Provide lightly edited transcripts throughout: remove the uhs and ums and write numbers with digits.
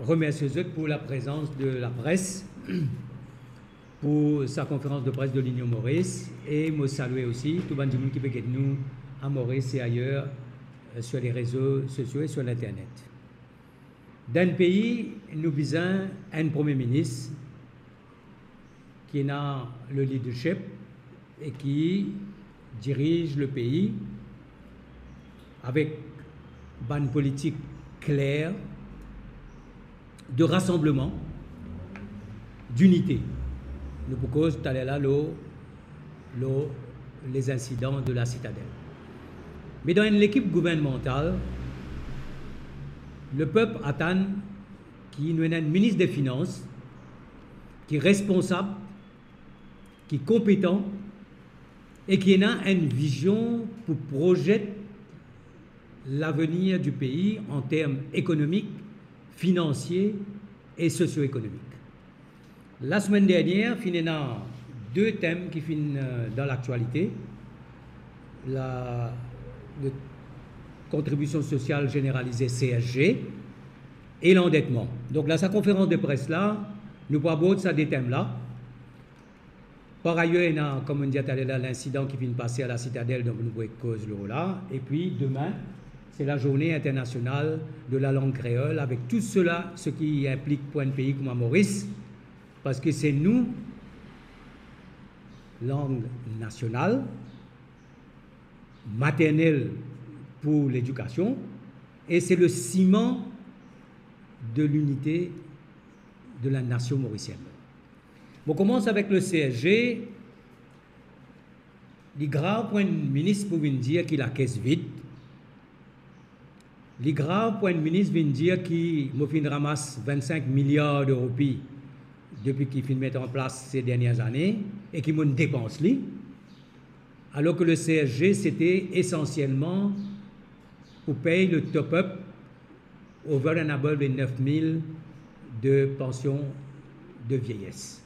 remercier eux pour la présence de la presse, pour sa conférence de presse de l'Union Maurice, et me saluer aussi tout le monde qui peut être nous à Maurice et ailleurs sur les réseaux sociaux et sur l'Internet. Dans le pays, nous visons un Premier ministre qui a le leadership et qui dirige le pays avec une politique claire de rassemblement, d'unité. Nous pouvons tout à l'heure les incidents de la citadelle. Mais dans l'équipe gouvernementale, le peuple attend qu'il y ait un ministre des Finances qui est responsable, qui est compétent et qui a une vision pour projeter l'avenir du pays en termes économiques, financiers et socio-économiques. La semaine dernière, il y a deux thèmes qui sont dans l'actualité. La contribution sociale généralisée CSG et l'endettement. Donc là, sa conférence de presse là, nous pouvons aborder ça des thèmes là. Par ailleurs, il y a, comme on dit tout à l'heure, l'incident qui vient de passer à la citadelle, donc nous pouvons cause le là. Et puis demain, c'est la journée internationale de la langue créole, avec tout cela, ce qui implique pour un pays comme à Maurice, parce que c'est nous, langue nationale, maternelle pour l'éducation, et c'est le ciment de l'unité de la nation mauricienne. On commence avec le CSG. Les graves points de ministre pour dire qu'il a caisse vide. Les graves points de ministre viennent dire qu'il ramasse 25 milliards de roupies depuis qu'il finit de mettre en place ces dernières années et qu'il dépense lui. Alors que le CSG, c'était essentiellement pour payer le top-up over and above les 9 000 de pension de vieillesse.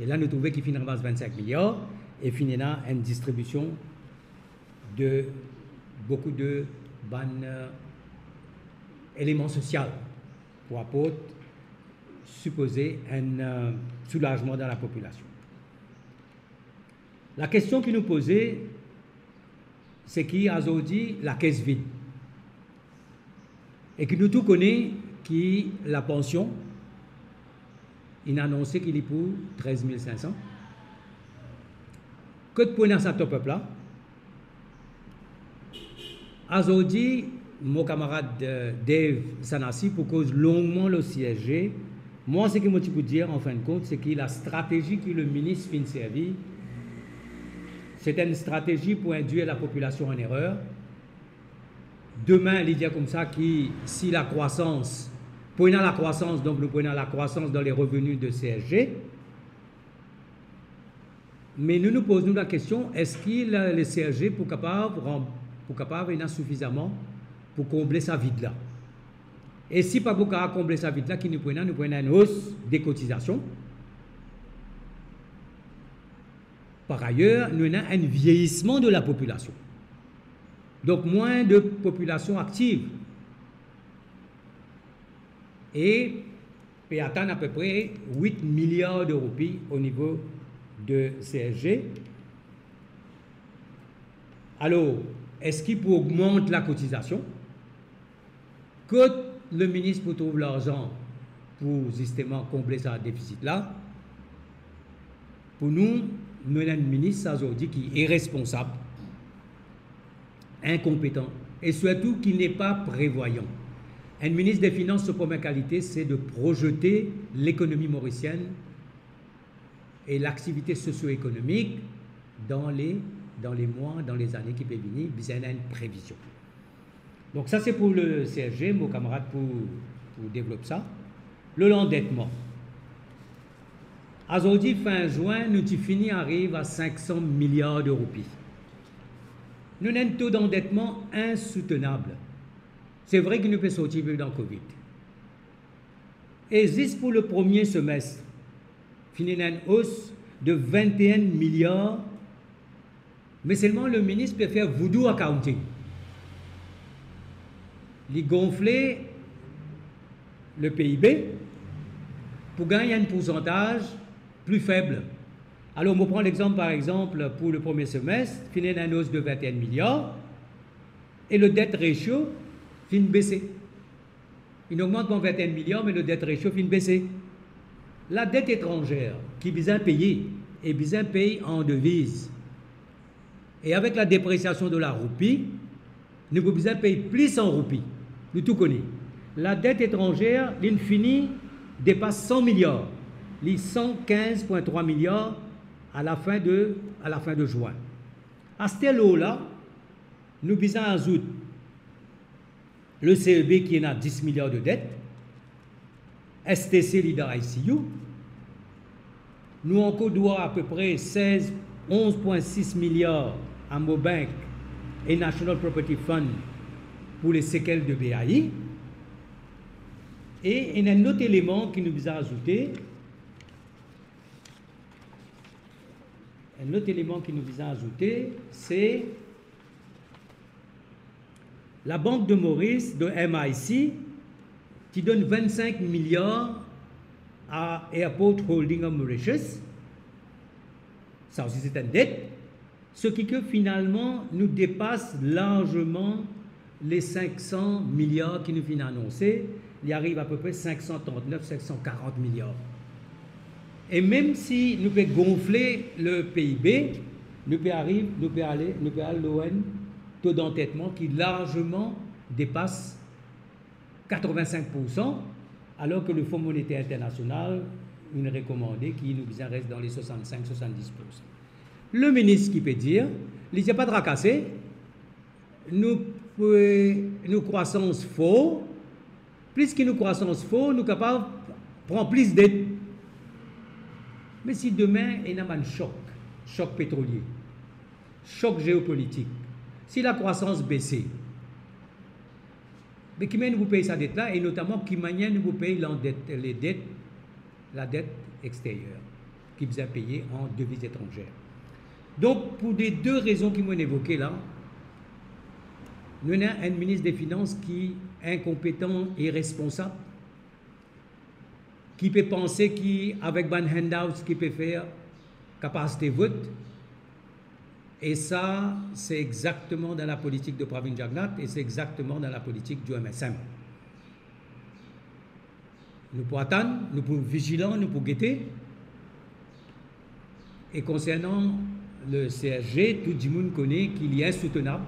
Et là, nous trouvons qu'il finit ramasse 25 milliards et finit là une distribution de beaucoup de bonnes éléments sociaux pour apporter, supposer un soulagement dans la population. La question qui nous posait, c'est qui a dit la caisse vide. Et que nous tous connaissons qui la pension, il a annoncé qu'il est pour 13 500. Que de points dans sa top-up là? Azodi, mon camarade Dave Sanassi, pour cause longuement le CSG, moi, ce que je peux dire, en fin de compte, c'est que la stratégie que le ministre fin servir, c'est une stratégie pour induire la population en erreur. Demain, il dit comme ça que si la croissance, prenant la croissance, donc nous prenons la croissance dans les revenus de CSG, mais nous nous posons la question, est-ce que le CSG pour capable il a suffisamment pour combler sa vide là? Et si pas pour combler sa vide là, nous prenons une hausse des cotisations. Par ailleurs, nous avons un vieillissement de la population. Donc, moins de population active. Et peut atteindre à peu près 8 milliards de roupies au niveau de CSG. Alors, est-ce qu'il peut augmenter la cotisation? Que le ministre trouve l'argent pour justement combler ce déficit-là? Pour nous, nous avons un ministre aujourd'hui qui est irresponsable, incompétent et surtout qui n'est pas prévoyant. Un ministre des Finances, sa première qualité, c'est de projeter l'économie mauricienne et l'activité socio-économique dans les mois, dans les années qui peuvent venir, il y a une prévision. Donc ça, c'est pour le CSG, mon camarade, pour développer ça. L'endettement. Aujourd'hui, fin juin, nous fini arrive à 500 milliards de roupies. Nous avons un taux d'endettement insoutenable. C'est vrai que nous pouvons sortir dans le Covid. Et juste pour le premier semestre, fini une hausse de 21 milliards, mais seulement le ministre peut faire voodoo accounting. Il gonfler le PIB pour gagner un pourcentage plus faible. Alors, on prend l'exemple, par exemple, pour le premier semestre, finit une hausse de 21 milliards et le debt ratio finit baisser. Il augmente pour 21 milliards, mais le debt ratio finit baisser. La dette étrangère qui vise à payer est vise à payer en devises. Et avec la dépréciation de la roupie, nous pouvons besoin payer plus en roupies. Nous tout connaissons. La dette étrangère, l'infini, dépasse 100 milliards. Les 115,3 milliards à la fin de juin. À ce lot-là, nous visons à ajouter le CEB qui est à 10 milliards de dettes, STC leader ICU, nous encore doit à peu près 11,6 milliards à Mobank et National Property Fund pour les séquelles de BAI. Et il y a un autre élément qui nous vise à ajouter. Un autre élément qui nous vise à ajouter, c'est la Banque de Maurice, de MIC, qui donne 25 milliards à Airport Holding of Mauritius. Ça aussi, c'est une dette. Ce qui que finalement nous dépasse largement les 500 milliards qui nous viennent annoncer. Il arrive à peu près 539, 540 milliards. Et même si nous pouvons gonfler le PIB, nous pouvons aller loin taux d'entêtement qui largement dépasse 85%, alors que le Fonds monétaire international nous recommandé qui nous reste dans les 65-70%. Le ministre qui peut dire, il n'y a pas de racassé, nous croissance faux, plus que nous croissance faux, nous sommes capables de prendre plus d'aide. Mais si demain, il y a un choc pétrolier, choc géopolitique, si la croissance baisse, mais qui mène vous payer sa dette là, et notamment qui manière vous payer la dette extérieure, qui vous a payé en devises étrangères. Donc, pour les deux raisons qui m'ont évoquées là, nous avons un ministre des Finances qui est incompétent et irresponsable, qui peut penser qu'avec ban handouts, qui peut faire capacité vote. Et ça, c'est exactement dans la politique de Pravin Jagnat et c'est exactement dans la politique du MSM. Nous pouvons attendre, nous pouvons être vigilants, nous pouvons guetter. Et concernant le CSG, tout le monde connaît qu'il est insoutenable.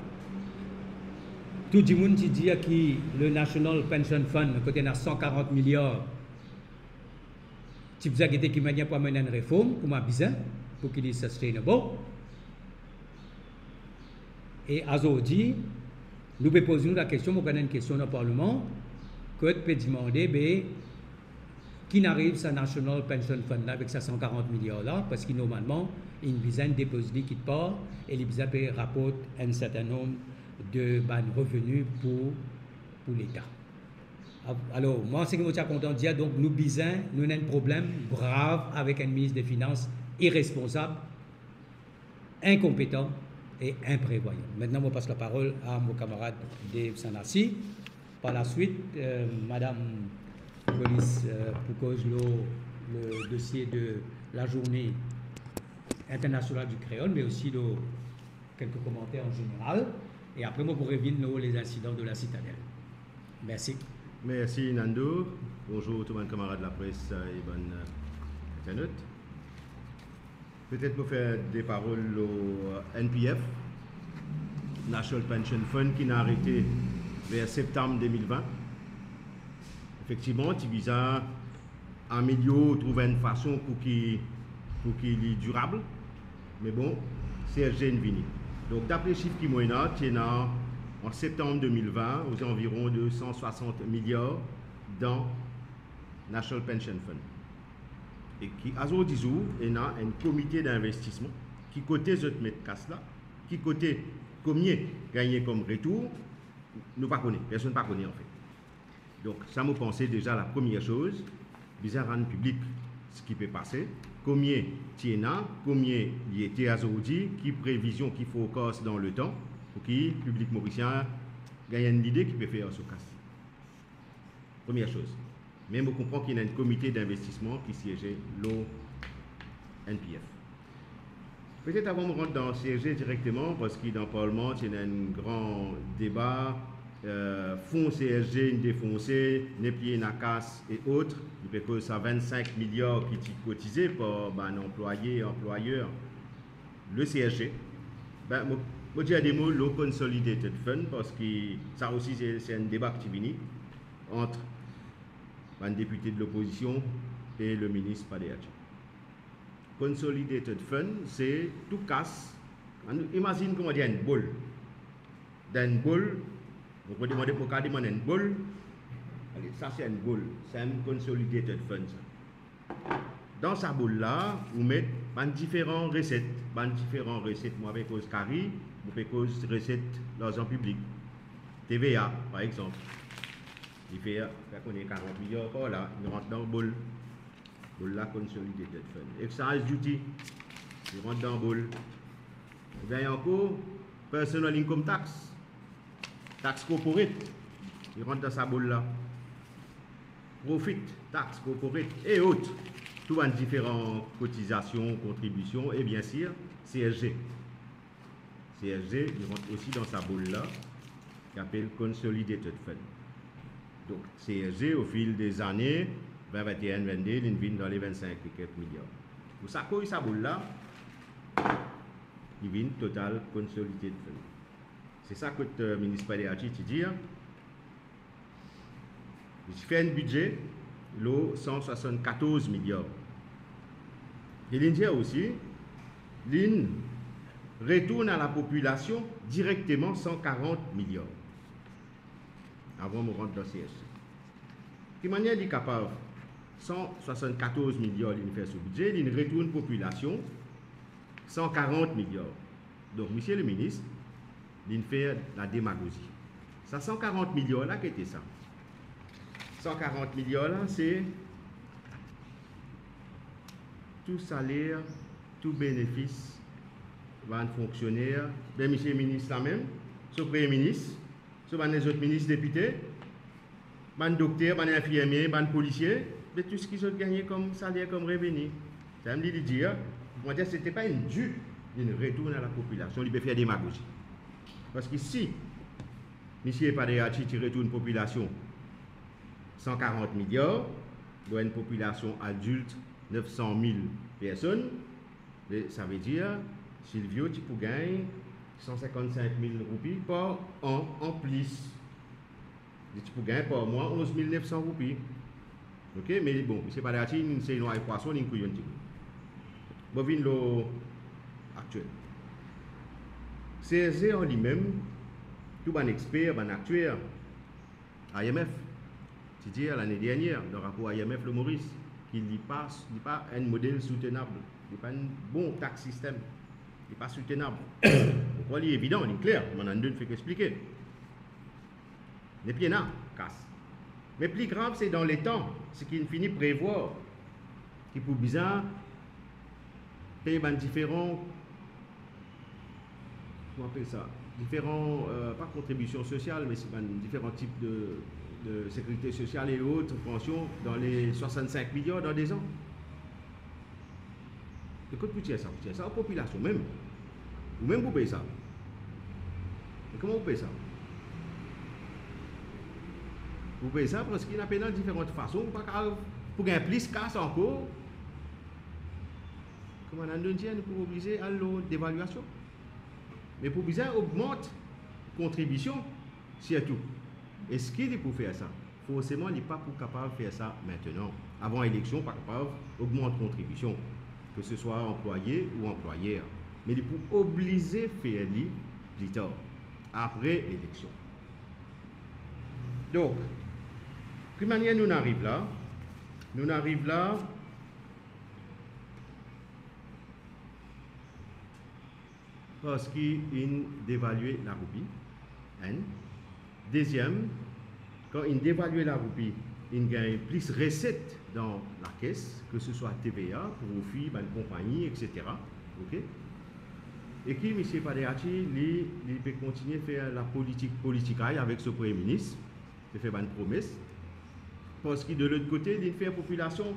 Tout le monde dit que le National Pension Fund, côté à 140 milliards, si vous avez guetté qu'il n'y a pas mener une réforme, comme besoin, pour qu'il soit sustainable. Et aujourd'hui, nous pouvons poser la question, nous avons une question dans le Parlement, que peut demander, qui n'arrive sa National Pension Fund là, avec sa 140 milliards là, parce que normalement, il y a une dizaine de dépôts qui part et les besoins rapportent un certain nombre de revenus pour l'État. Alors, moi, c'est que je suis content de dire, donc nous avons un problème grave avec un ministre des Finances irresponsable, incompétent et imprévoyant. Maintenant, je passe la parole à mon camarade Dave Sanassi. Par la suite, Madame Police, pour cause le dossier de la journée internationale du créole, mais aussi quelques commentaires en général. Et après, moi, pour revenir les incidents de la citadelle. Merci. Merci Nando. Bonjour tout le monde, camarades de la presse et bonne internaute. Peut-être nous faire des paroles au NPF, National Pension Fund, qui n'a arrêté vers septembre 2020. Effectivement, il vise à améliorer, trouver une façon pour qu'il soit durable. Mais bon, CSG est fini. Donc, d'après les chiffres qui m'ont été en septembre 2020, aux environs de 160 milliards dans National Pension Fund. Et qui, à ce jour, il y a un comité d'investissement qui côté cette mètre casse là, qui côté combien gagné comme retour, nous pas connaît, personne ne connaît en fait. Donc, ça me pensait déjà la première chose, bizarre rendre public ce qui peut passer, combien il y en a, combien il était à aujourd'hui, qui prévision qu'il faut casse dans le temps, pour que le public mauricien gagne une idée qui peut faire ce casse. Première chose. Mais je comprends qu'il y a un comité d'investissement qui siégeait l'ONPF. Peut-être avant de rentrer dans le CSG directement, parce qu'il dans le Parlement, il y a un grand débat, fonds CSG, une défoncé, Népier, Nakas et autres, parce que ça 25 milliards qui sont cotisés par un employé, employeur, le CSG. Ben, je dis à des mots, le Consolidated Fund, parce que ça aussi c'est un débat qui vient entre un député de l'opposition et le ministre Padeachi. Consolidated Fund, c'est tout casse. Imagine comment dire une boule. Dans une boule, vous pouvez demander pourquoi demander une boule. Allez, ça c'est une boule. C'est un Consolidated Fund. Dans sa boule-là, vous mettez différentes recettes. Différentes recettes, moi avec cause CARI, vous faites cause recettes l'argent public. TVA, par exemple. Il fait, on est 40 millions par là, il rentre dans la boule. Boule là, Consolidated Fund. Excise duty, il rentre dans la boule. Et bien encore, personal income tax, tax corporate, il rentre dans sa boule là. Profit, tax corporate et autres. Tout en différentes cotisations, contributions et bien sûr CSG. CSG, il rentre aussi dans sa boule là, qui s'appelle Consolidated Fund. Donc CSG, au fil des années, 2021, 2022, il vient dans les 25 et quelques milliards. Pour ça, quand sa boule là, il vient total Consolidated Fund. C'est ça que le ministre Padeachi dit. Il fait un budget, 174 milliards. Et l'India aussi, l'IN retourne à la population directement 140 milliards. Avant de rentrer dans le CSG. De manière est capable, 174 milliards l'IN fait ce budget, l'IN retourne population 140 milliards. Donc, monsieur le ministre, l'IN fait la démagogie. Ça 140 milliards là, qu'est-ce que ça? 140 milliards là, c'est tout salaire, tout bénéfice, un fonctionnaire, ben monsieur le ministre là même, ce premier ministre, ce les autres ministres députés, ban docteur, ban infirmier, ban policier, mais tout ce qu'ils ont gagné comme salaire, comme revenu. Ça me dit de dire, moi dire c'était pas une due, il retourne à la population, il peut faire démagogie. Parce que si monsieur Padeachi retourne population 140 milliards, dans une population adulte 900 000 personnes, ça veut dire Silvio, tu peux gagner 155 000 roupies par an en plus. Tu peux gagner par mois 11 900 roupies. Ok, mais bon, c'est pas d'ailleurs, c'est une poisson, une couillon. Bon, vin l'eau actuel. CSG en lui-même, tout un expert, un actuaire, IMF, c'est-à-dire l'année dernière, le rapport IMF, le Maurice, qu'il n'est pas un modèle soutenable, il n'est pas un bon tax système, il n'est pas soutenable. Pourquoi il est évident, il est clair, on en a deux fait qu'expliquer. Les pieds là, casse. Mais plus grave, c'est dans les temps, ce qu'il finit prévoir, qui pour bizarre, payer différents, comment on appelle ça, différents, pas contributions sociales, mais c'est différents types de sécurité sociale et autres, pensions, dans les 65 milliards dans des ans. Écoute, vous tirez ça aux populations même. Ou même vous payez ça. Et comment vous payez ça? Vous payez ça parce qu'il y a de différentes façons. Pour gagner plus casse encore, comment on a dit, pour obliger à l'eau d'évaluation. Mais pour bizarre, augmente contribution, surtout. Est-ce qu'il est pour faire ça? Forcément, il n'est pas capable de faire ça maintenant. Avant l'élection, pas capable d'augmenter contribution, que ce soit employé ou employeur. Mais il est pour obliger à faire plus tard, après l'élection. Donc, de toute manière, nous arrivons là. Parce qu'il dévalue la roupie. Hein? Deuxième, quand il dévalue la roupie, il gagne plus de recettes dans la caisse, que ce soit TVA, profit, une compagnie, etc. Okay? Et qui, M. Padeachi, il peut continuer à faire la politique avec ce Premier ministre, il fait une promesse. parce que de l'autre côté, il fait la population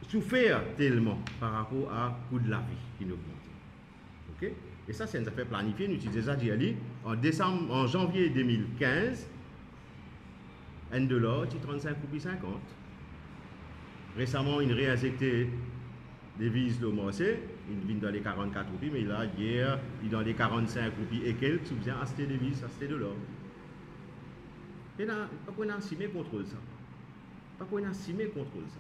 souffert tellement par rapport à coût de la vie qui augmente. Ok? Et ça, c'est une affaire planifiée. Nous utilisons ça en janvier 2015, $1, c'est 35 roupies 50. Récemment, il a réinjecté des devises le marché, il vient dans les 44 roupies, mais là, hier, il est dans les 45 roupies et quelques, si vous avez acheté des devises, acheté de l'or. Et là, pas qu'on a simé contrôle ça. Pas qu'on a simé contrôle ça.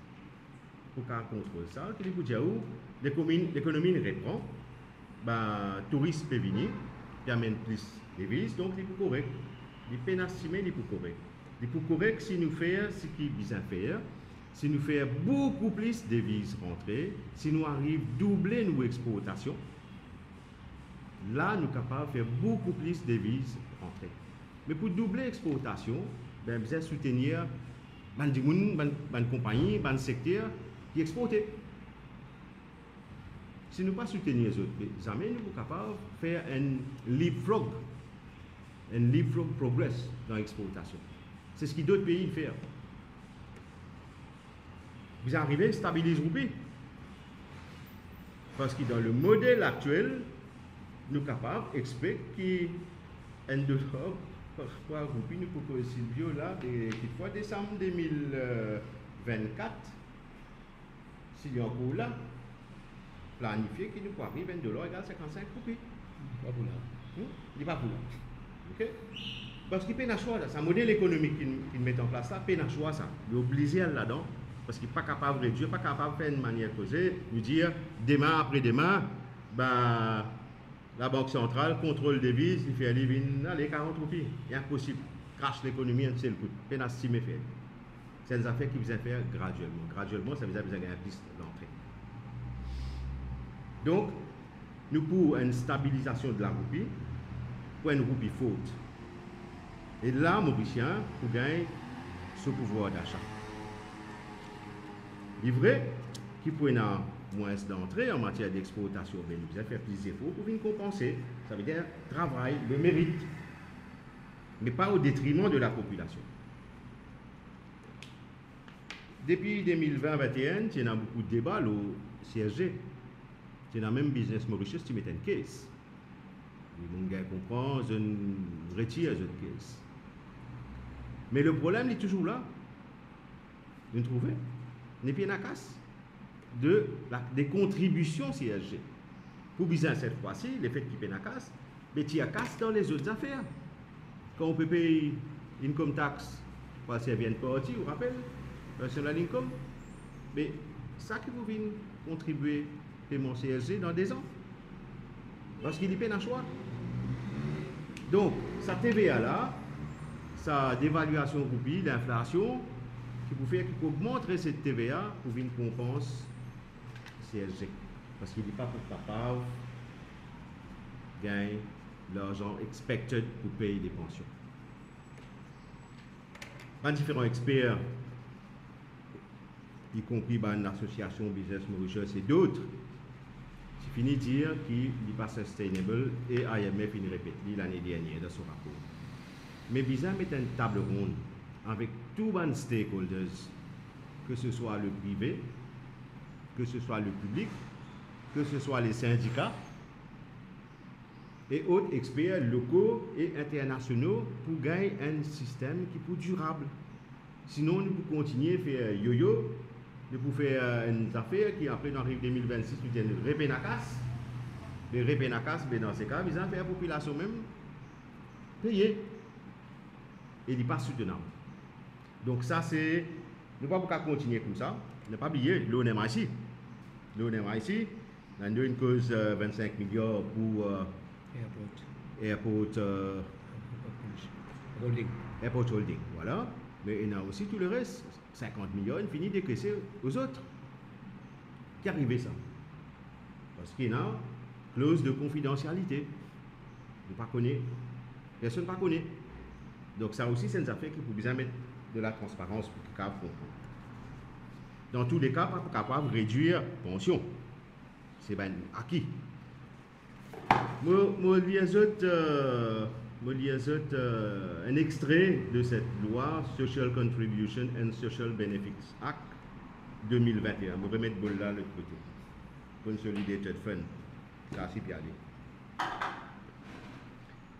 Pour qu'on contrôle ça, qu'il vous dire où l'économie reprend, ben, touristes peuvent venir, qui amènent plus de devises, donc il est pour correct. Il est pénassimé, il est pour correct. Il est pour correct si nous faisons ce qui est bien faire. Si nous faisons beaucoup plus de devises rentrées, si nous arrivons à doubler nos exportations, là, nous sommes capables de faire beaucoup plus de devises rentrées. Mais pour doubler l'exportation, ben, besoin de soutenir une compagnie, un secteur qui exporte. Si nous ne pas soutenir les autres, jamais nous sommes capables de faire un leapfrog progress dans l'exportation. C'est ce que d'autres pays font. Vous arrivez à stabiliser le roupies. Parce que dans le modèle actuel, nous sommes capables d'expliquer qu'un $, par rapport à roupies, nous pouvons Silvio là, fois décembre 2024, s'il y a encore là, planifié qu'il nous peut arriver $, égale 55 roupies. Pas pour là. Il n'est pas pour là. Ok? Parce qu'il peine à choix, c'est un modèle économique qu'il met en place là, peine à choix ça. Il est obligé là-dedans. Parce qu'il n'est pas capable de réduire, pas capable de faire une manière causée, nous dire demain après-demain, bah, la Banque centrale contrôle des devises, il fait aller les 40 roupies. C'est impossible. Crache l'économie un seul coup. Peine à estimer faire. C'est des affaires qui vous faire graduellement. Graduellement, ça veut dire que vous avez un piste d'entrée. Donc, nous pour une stabilisation de la roupie, pour une roupie faute. Et là, Mauricien, pour gagner ce pouvoir d'achat. Il est vrai qu'il peut y avoir moins d'entrée en matière d'exportation, mais nous avons fait plus d'efforts pour venir compenser. Ça veut dire travail, le mérite, mais pas au détriment de la population. Depuis 2020-2021, il y a beaucoup de débats au CSG. Il y a même business Mauritius qui met une caisse. Les gens comprennent, ils retirent cette caisse. Mais le problème est toujours là. Vous trouvez? N'est pas une casse des contributions CSG. Pour business cette fois-ci, les faits qui paient la casse, mais il y a casse dans les autres affaires. Quand on peut payer income tax, parce qu'elle vient de partir, vous rappelez, national income, mais ça qui vous vient contribuer paiement CSG dans des ans. Parce qu'il y a un choix. Donc, sa TVA là, sa dévaluation roupie, l'inflation, qui vous fait qu'il augmente cette TVA pour venir compenser CSG. Parce qu'il n'est pas capable de gagner l'argent expected pour payer des pensions. Par différents experts, y compris par l'association Business Mauritius et d'autres, c'est fini de dire qu'il n'est pas sustainable et IMF il répète l'année dernière dans son rapport. Mais Bizarre met une table ronde avec tous les stakeholders, que ce soit le privé, que ce soit le public, que ce soit les syndicats et autres experts locaux et internationaux pour gagner un système qui est durable. Sinon, nous pouvons continuer à faire yo-yo, nous pouvons faire une affaire qui après, dans 2026, nous disons répénacasse. Les répénacasse, mais dans ces cas, ils ont fait la population même payer. Et il n'est pas soutenable. Donc ça, c'est... Nous ne pouvons pas continuer comme ça. Ne pas oublier, l'ONMIC. L'ONMIC, on a une cause 25 milliards pour Airport Holding. Airport Holding, voilà. Mais il y a aussi tout le reste. 50 millions, il finit d'écraser aux autres. Qui arrive ça? Parce qu'il y a une clause de confidentialité. Ne pas connaître. Personne ne connaît. Donc ça aussi, c'est une affaire qui peut bien mettre de la transparence pour que comprendre. Dans tous les cas, pas capable de réduire la pension. C'est bien acquis. Moi, les autres je lis un extrait de cette loi Social Contribution and Social Benefits Act 2021. Je vais remettre là de l'autre côté. Consolidated Fund. Ça, c'est bien.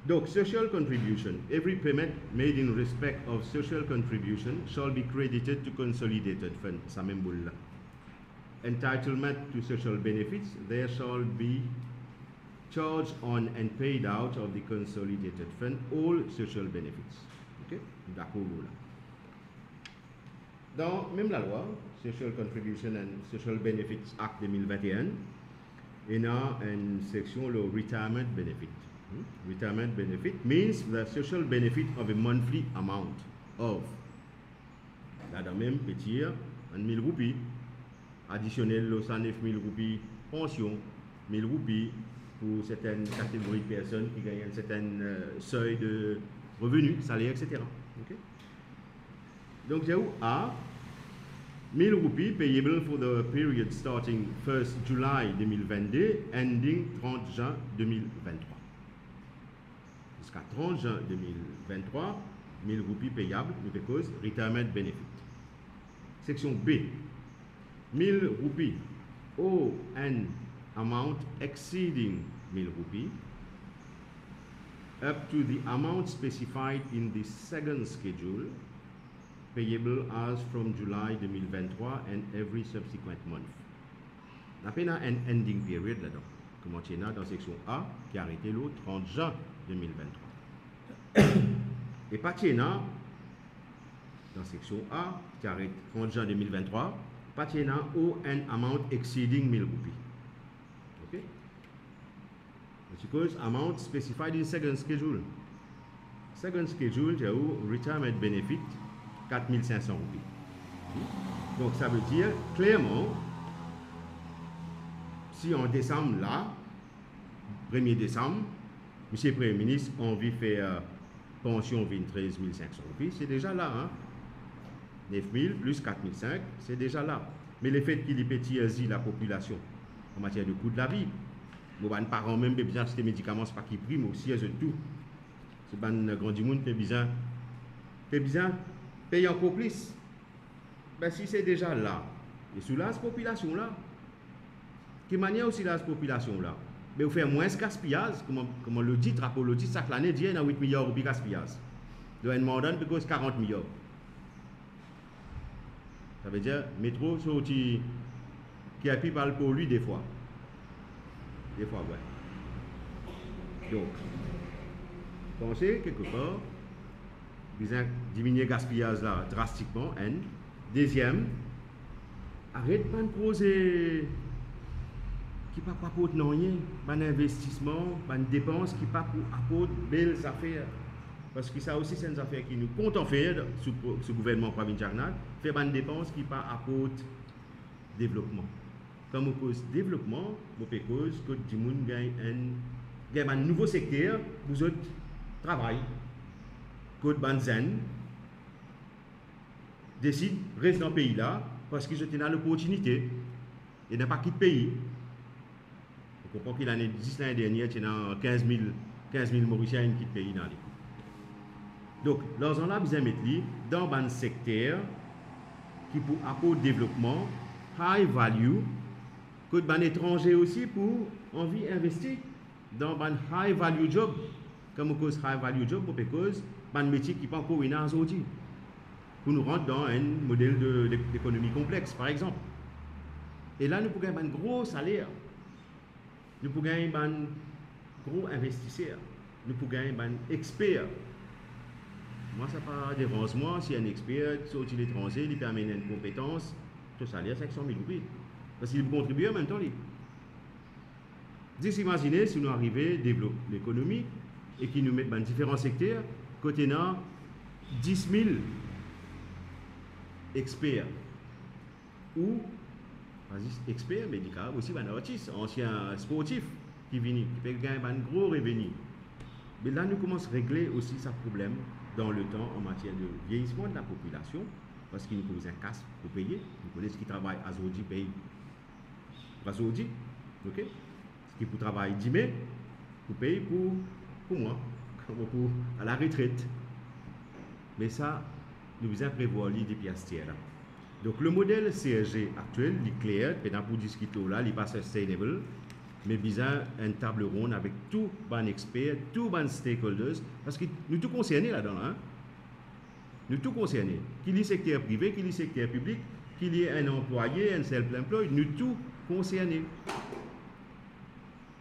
Donc, social contribution. Every payment made in respect of social contribution shall be credited to consolidated fund. Ça même boule là. Entitlement to social benefits, there shall be charged on and paid out of the consolidated fund all social benefits. Ok? D'accord là. Dans même la loi, Social Contribution and Social Benefits Act 2021, il y a une section, le Retirement Benefit. Retirement benefit means the social benefit of a monthly amount of. Là, dans même petit, 1000 roupies, additionnel, 109 000 roupies, pension, 1000 roupies pour certaines catégories de personnes qui gagnent un certain seuil de revenus, salaire, etc. Okay? Donc, j'ai où A, 1000 roupies payable for the period starting 1st July 2022, ending 30 juin 2023. Jusqu'à 30 juin 2023, 1000 roupies payables, because retirement benefit. Section B, 1000 roupies or an amount exceeding 1000 roupies up to the amount specified in the second schedule, payable as from July 2023 and every subsequent month. On a un ending period là-dedans. Comment tu es dans la section A qui a arrêté le 30 juin 2023. Et pas dans la section A qui arrête 30 juin 2023, pas ou an amount exceeding 1000 roupies. Ok? Because amount specified in second schedule. Second schedule, j'ai eu retirement benefit 4500 roupies. Donc ça veut dire clairement, si en décembre là, 1er décembre, Monsieur le Premier ministre a envie de faire pension 23 500 roupies, c'est déjà là. Hein? 9 000 plus 4 500, c'est déjà là. Mais le fait qu'il y ait petit la population en matière de coût de la vie, les parents même besoin d'acheter des médicaments, c'est pas qui prime aussi, c'est tout. C'est pas un grand monde qui besoin payer encore plus. Ben, si c'est déjà là, et sous la population là, qui manière aussi la population là, mais vous faites moins de gaspillage, comme le dit, Trapo le dit, chaque année, il y a 8 milliards de gaspillage. Il y a une demande de 40 milliards. Ça veut dire, métro, sorti, qui a pu parler pour lui des fois. Des fois, ouais. Donc, pensez quelque part, besoin diminuer le gaspillage là drastiquement. Un. Deuxième, arrête pas de poser qui pas apporte rien, pas d'investissement, pas de dépenses qui pas apporte belles affaires. Parce que ça aussi c'est une affaire qui nous compte en faire sous ce gouvernement provincial, faire des dépenses qui pas apporte développement. Comme on cause développement, on peut cause que du monde gagne un nouveau secteur, vous autres travail, que Banzen décide de rester dans le pays là parce qu'ils ont l'opportunité et n'a pas quitté le pays. On comprend qu'il l'année 10 l'année dernière, il y a 15 000 Mauriciens qui quittent le pays dans les. Donc, l'argent là, vous mettre dans un secteur qui pour apporter développement, high value, que des étrangers aussi pour envie d'investir dans un high value job. Comme on cause high value job, on peut cause un métier qui n'est pas encore une aujourd'hui. Pour nous rentrer dans un modèle d'économie complexe, par exemple. Et là, nous pouvons gagner un gros salaire. Nous pouvons gagner un gros investisseur. Nous pouvons gagner un expert. Moi, ça ne dérange pas moi si un expert sorti de l'étranger, il permet une compétence, le salaire 500 000 roupies. Parce qu'il contribue en même temps. Dis, imaginez si nous arrivons à développer l'économie et qui nous mettent dans différents secteurs, côté dans 10 000 experts ou experts médicaux, aussi un artiste, ancien sportif qui peut gagner un gros revenu. Mais là, nous commençons à régler aussi ce problème dans le temps en matière de vieillissement de la population, parce qu'il nous pose un casse pour payer. Nous connaissons qui travaille à Zodi, paye à Zodi, ok? Ce qui pour travailler 10 mai, pour payer pour moi. beaucoup à la retraite. Mais ça, nous devons prévoir les piastres là. Donc le modèle CSG actuel, il est clair, maintenant pour discuter là, il n'est pas sustainable, mais besoin une table ronde avec tous les experts, tous les stakeholders, parce que nous tous concernés là-dedans, hein? Nous tous concernés, qu'il y ait secteur privé, qu'il y ait secteur public, qu'il y ait un employé, un self-employed, nous tous concernés.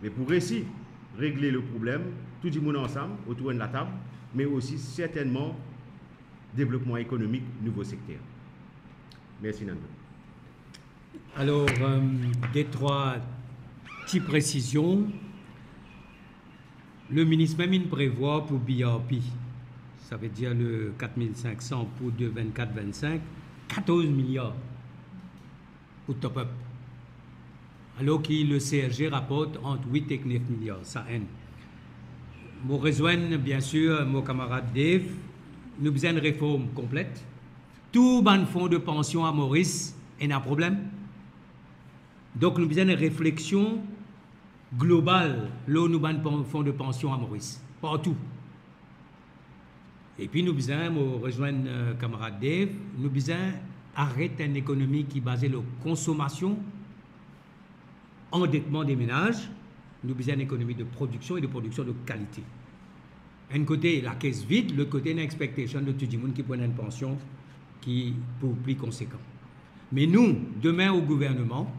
Mais pour réussir, régler le problème, tout le monde ensemble, autour de la table, mais aussi certainement développement économique, nouveau secteur. Merci Nando. Alors, des trois petites précisions. Le ministre même il prévoit pour BRP, ça veut dire le 4500 pour 24-25, 14 milliards pour top-up. Alors que le CRG rapporte entre 8 et 9 milliards, ça aide. Je rejoins bien sûr mon camarade Dave, nous avons une réforme complète. Tout le fonds de pension à Maurice est un problème. Donc nous avons une réflexion globale, là nous avons un fonds de pension à Maurice, partout. Et puis nous avons rejoindre camarade Dave, nous avons arrêter une économie qui est basée sur la consommation, endettement des ménages, nous avons une économie de production et de production de qualité. Un côté, la caisse vide, l'autre côté, une expectation de tout le monde qui prend une pension qui pour plus conséquent. Mais nous, demain au gouvernement,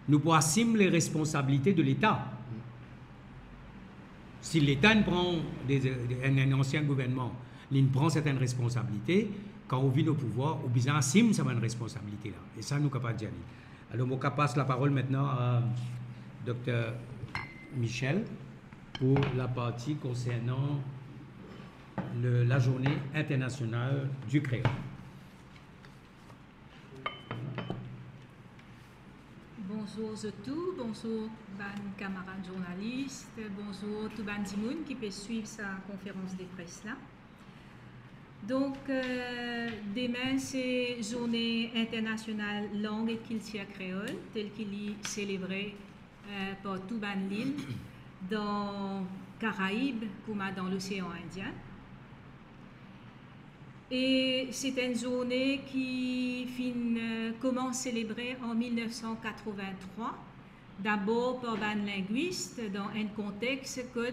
nous pourrons assumer les responsabilités de l'État. Si l'État prend un ancien gouvernement, il prend certaines responsabilités, quand on vit nos pouvoirs, on besoin assumer cette responsabilité-là. Et ça, nous sommes capables de dire. Alors, je passe la parole maintenant à Dr Michel pour la partie concernant la journée internationale du créole. Bonjour à tous, bonjour mes camarades journalistes, bonjour tout le monde qui peut suivre sa conférence de presse là. Donc, demain, c'est Journée internationale langue et culture créole, telle qu'il est célébrée par tout l'île dans Caraïbes comme dans l'océan Indien. Et c'est une journée qui commence célébrer en 1983, d'abord par un linguiste dans un contexte que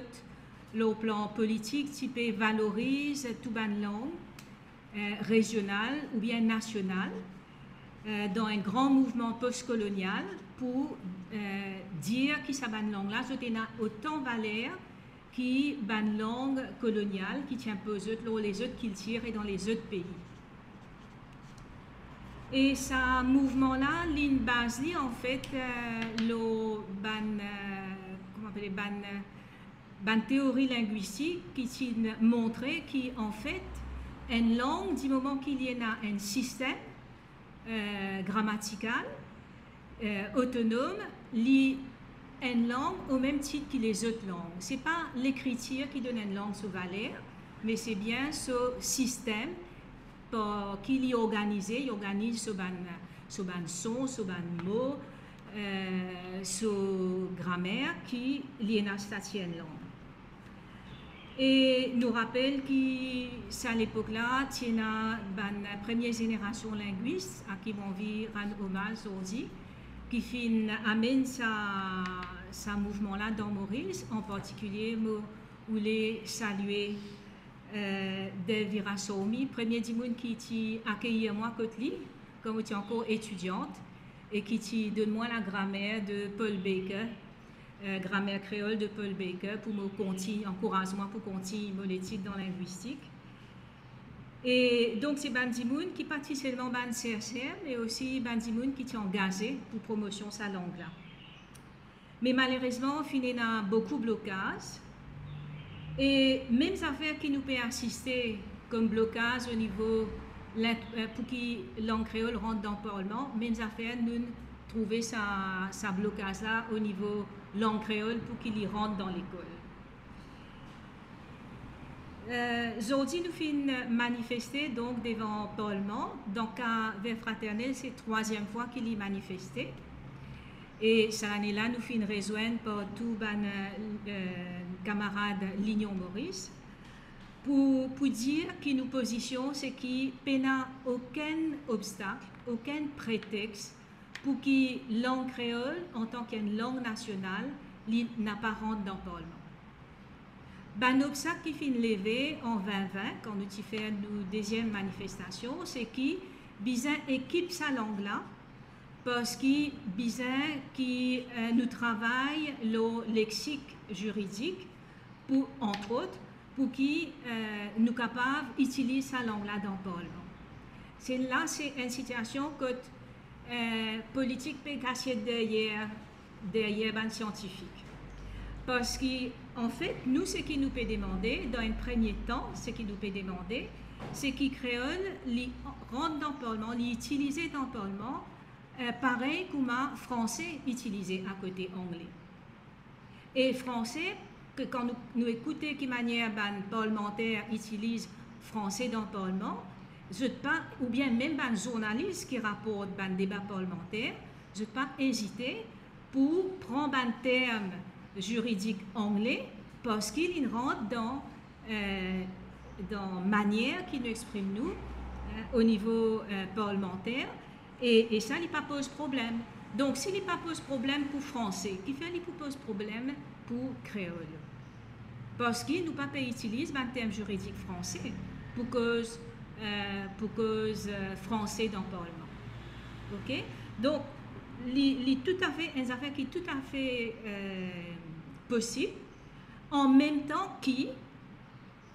le plan politique type valorise toute une langue régionale ou bien nationale dans un grand mouvement postcolonial pour dire que cette langue-là a autant de valeur qu'une langue coloniale qui tient peu les autres cultures et dans les autres pays. Et ce mouvement-là, l'une base en fait une théorie linguistique qui montrait qu'en fait, une langue, du moment qu'il y a un système grammatical autonome, une langue au même titre que les autres langues. Ce n'est pas l'écriture qui donne une langue sous valeur, mais c'est bien ce système qui est organisé, il organise sur un son, sur un mot, sur grammaire qui est dans cette langue. Et nous rappelle que à l'époque-là, il y a une première génération linguiste à qui on vit rendre hommage aujourd'hui, qui amène ce mouvement-là dans Maurice. En particulier, je voulais saluer Delvira Soumi, premier du monde qui a accueilli moi côté quand j'étais encore étudiante et qui donne moi la grammaire de Paul Baker. Grammaire créole de Paul Baker pour me encouragement pour continuer mon étude dans la linguistique. Et donc c'est Bandimoun qui participe seulement ban CRCM mais aussi Bandimoun qui est engagé pour promotion de sa langue là. Mais malheureusement, on a beaucoup de blocages. Et même affaires qui nous peuvent assister comme blocage au niveau pour que la langue créole rentre dans le Parlement, même affaires nous trouver sa blocage là au niveau langue créole pour qu'il y rentre dans l'école. Aujourd'hui, nous finissons manifester donc devant le Parlement. Donc, vers Fraternel, c'est la troisième fois qu'il y manifesté. Et cette année-là, nous finissons rejoindre par tous les camarades Lignon Maurice pour dire que nos positions, c'est qu'il n'y a aucun obstacle, aucun prétexte pour que la langue créole, en tant qu'une langue nationale, n'a pas rentré dans le Parlement. Ben, l'obstacle qui finit levé en 2020, quand nous avons fait nos deuxième manifestation, c'est que Bizin équipe sa langue-là, parce que Bizin qui nous travaille le lexique juridique, pour, entre autres, pour qu'il nous capable d'utiliser sa langue-là dans le Parlement. C'est une situation que politique peut cacher derrière un scientifique. Parce qu'en fait, nous, ce qui nous peut demander, dans un premier temps, ce qui nous peut demander, c'est que créole rentre dans le Parlement, l'utiliser dans le Parlement, pareil comme un français utilisé à côté anglais. Et français, que quand nous écoutons de manière un parlementaire utilise français dans le Parlement, ou bien même un journaliste qui rapporte un débat parlementaire, je ne vais pas hésiter pour prendre un terme juridique anglais parce qu'il rentre dans manière qui nous exprime nous au niveau parlementaire et ça ne pose pas problème. Donc s'il ne pose pas problème pour français, qui fait qu'il pose problème pour créole. Parce qu'il nous pas utilise un terme juridique français pour cause français dans le Parlement. Ok? Donc tout à fait, une affaire qui est tout à fait possible, en même temps qui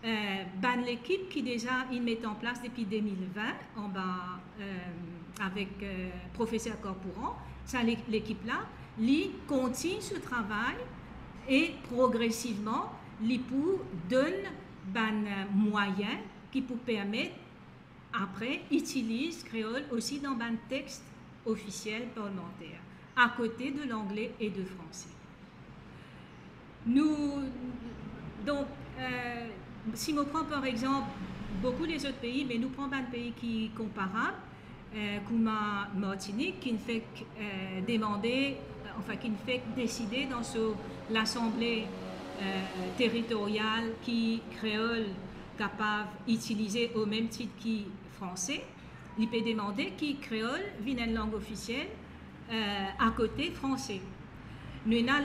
l'équipe qui déjà il met en place depuis 2020 en bas avec professeur Corporan, ça l'équipe là, lui continue ce travail et progressivement lui pour donne moyen qui pour permettre après utilise créole aussi dans un texte officiel parlementaire, à côté de l'anglais et de français. Donc, si on prend par exemple beaucoup des autres pays, mais nous prenons un pays qui est comparable, comme Martinique, qui ne fait demander, qui ne fait décider dans l'Assemblée territoriale qui créole capable d'utiliser au même titre que français. Il peut demander qui créole vienne une langue officielle à côté français. Nous avons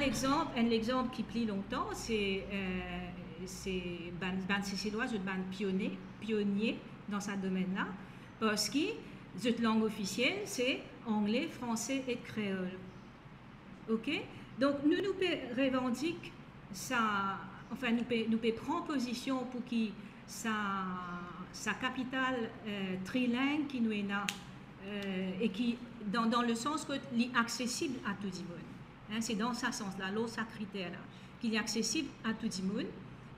l'exemple qui plie longtemps, c'est Cécilois, pionnier dans ce domaine-là, parce que cette langue officielle, c'est anglais, français et créole. Ok? Donc, nous revendiquons ça, nous prendre position pour que sa capitale trilingue qui nous est là, et qui, dans le sens que est accessible à tout le monde. Hein, c'est dans ce sens-là, l'autre critère-là, qu'il est accessible à tout le monde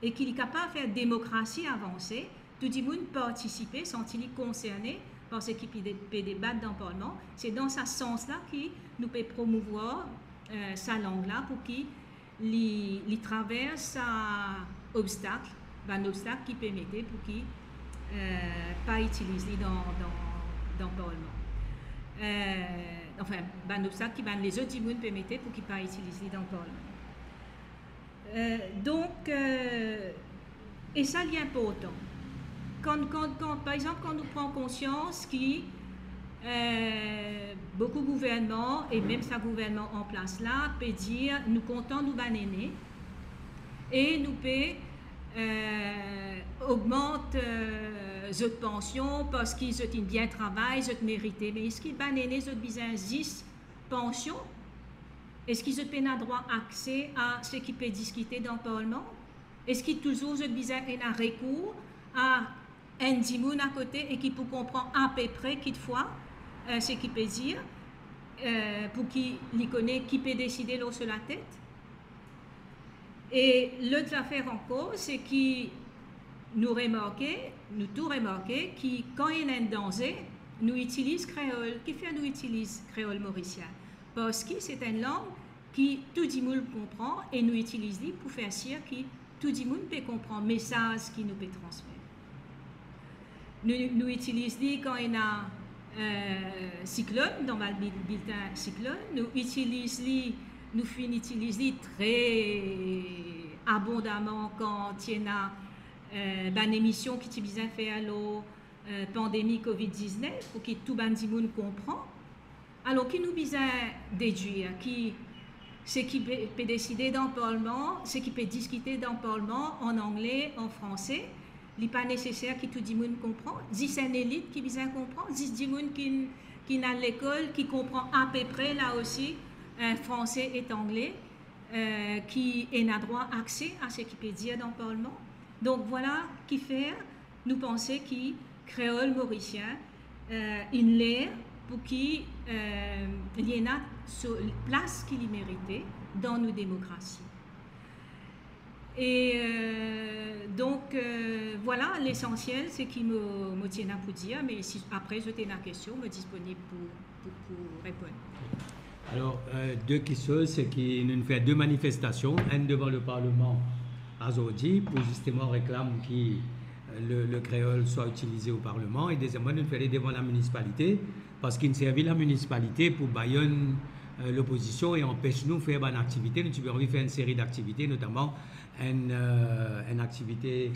et qu'il est capable de faire démocratie avancée, tout le monde participer, sentir concerné par ce qui peut débattre dans le Parlement. C'est dans ce sens-là qu'il nous peut promouvoir sa langue-là pour qu'il traverse un obstacle qui permettait pour qu'il pas utiliser dans le Parlement. Un obstacle qui les autres monde permettaient pour qu'ils pas utiliser dans le Parlement. Et ça est important. Par exemple, quand nous prenons conscience que beaucoup de gouvernements, et même ce gouvernement en place là, peut dire nous comptons nous banner et nous peut augmente votre pension parce qu'ils ont bien travaillé, ils ont mérité. Mais est-ce qu'ils banner les autres besoin 10 pensions? Est-ce qu'ils ont droit accès à ce qui peut discuter dans le Parlement? Est-ce qu'ils toujours ont besoin d'un recours à un dimoun à côté et qui peut comprendre à peu près qu'il fois ce qu'il peut dire pour qu'il connaît qui peut décider l'eau sur la tête? Et l'autre affaire encore, c'est que nous tous remarqué que quand il y a un danger, nous utilisons créole. Qui fait nous utilisons créole mauricien? Parce que c'est une langue que tout le monde comprend et nous utilisons pour faire sûr que tout le monde peut comprendre le message qui nous peut transmettre. Nous utilisons quand il y a cyclone, dans le bulletin cyclone, nous utilisons très abondamment quand il y a une émission qui est bien fait à la pandémie Covid-19 pour que tout le monde comprend. Alors, qui nous besoin déduire, ce qui peut décider dans le Parlement, ce qui peut discuter dans le Parlement en anglais, en français, il n'est pas nécessaire que tout le monde comprenne. Si c'est une élite qui besoin comprendre, si c'est le monde qui est à l'école, qui comprend à peu près là aussi, français et anglais, qui a droit accès à ce qu'il peut dire dans le Parlement. Donc voilà qui fait, nous pensons que créole mauricien, une l'air pour qu'il y ait une place qu'il méritait dans nos démocraties. Et donc voilà l'essentiel, c'est qui me tient à vous dire, mais si après je t'ai la question, je suis disponible pour répondre. Alors, deux questions, c'est qu'il nous fait deux manifestations, une devant le Parlement à Zodi, pour justement réclamer que le créole soit utilisé au Parlement, et deuxièmement, nous fait devant la municipalité, parce qu'il servait la municipalité pour Bayonne l'opposition et empêche nous de faire une activité. Nous avons envie de faire une série d'activités, notamment une activité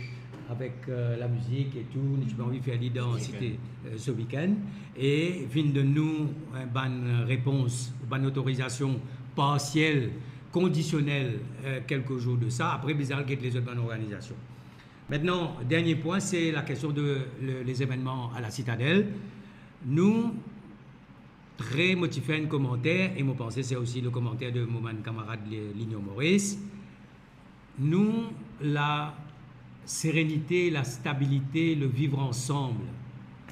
avec la musique et tout. Nous avons envie de faire l'identité ce week-end. Et fin de nous, une réponse, une autorisation partielle, conditionnelle, quelques jours de ça. Après, bizarre qu'il y ait les autres organisations. Maintenant, dernier point, c'est la question des événements à la Citadelle. Nous, très motivé un commentaire, et mon pensée c'est aussi le commentaire de mon camarade Ligno Maurice. Nous, la sérénité, la stabilité, le vivre ensemble,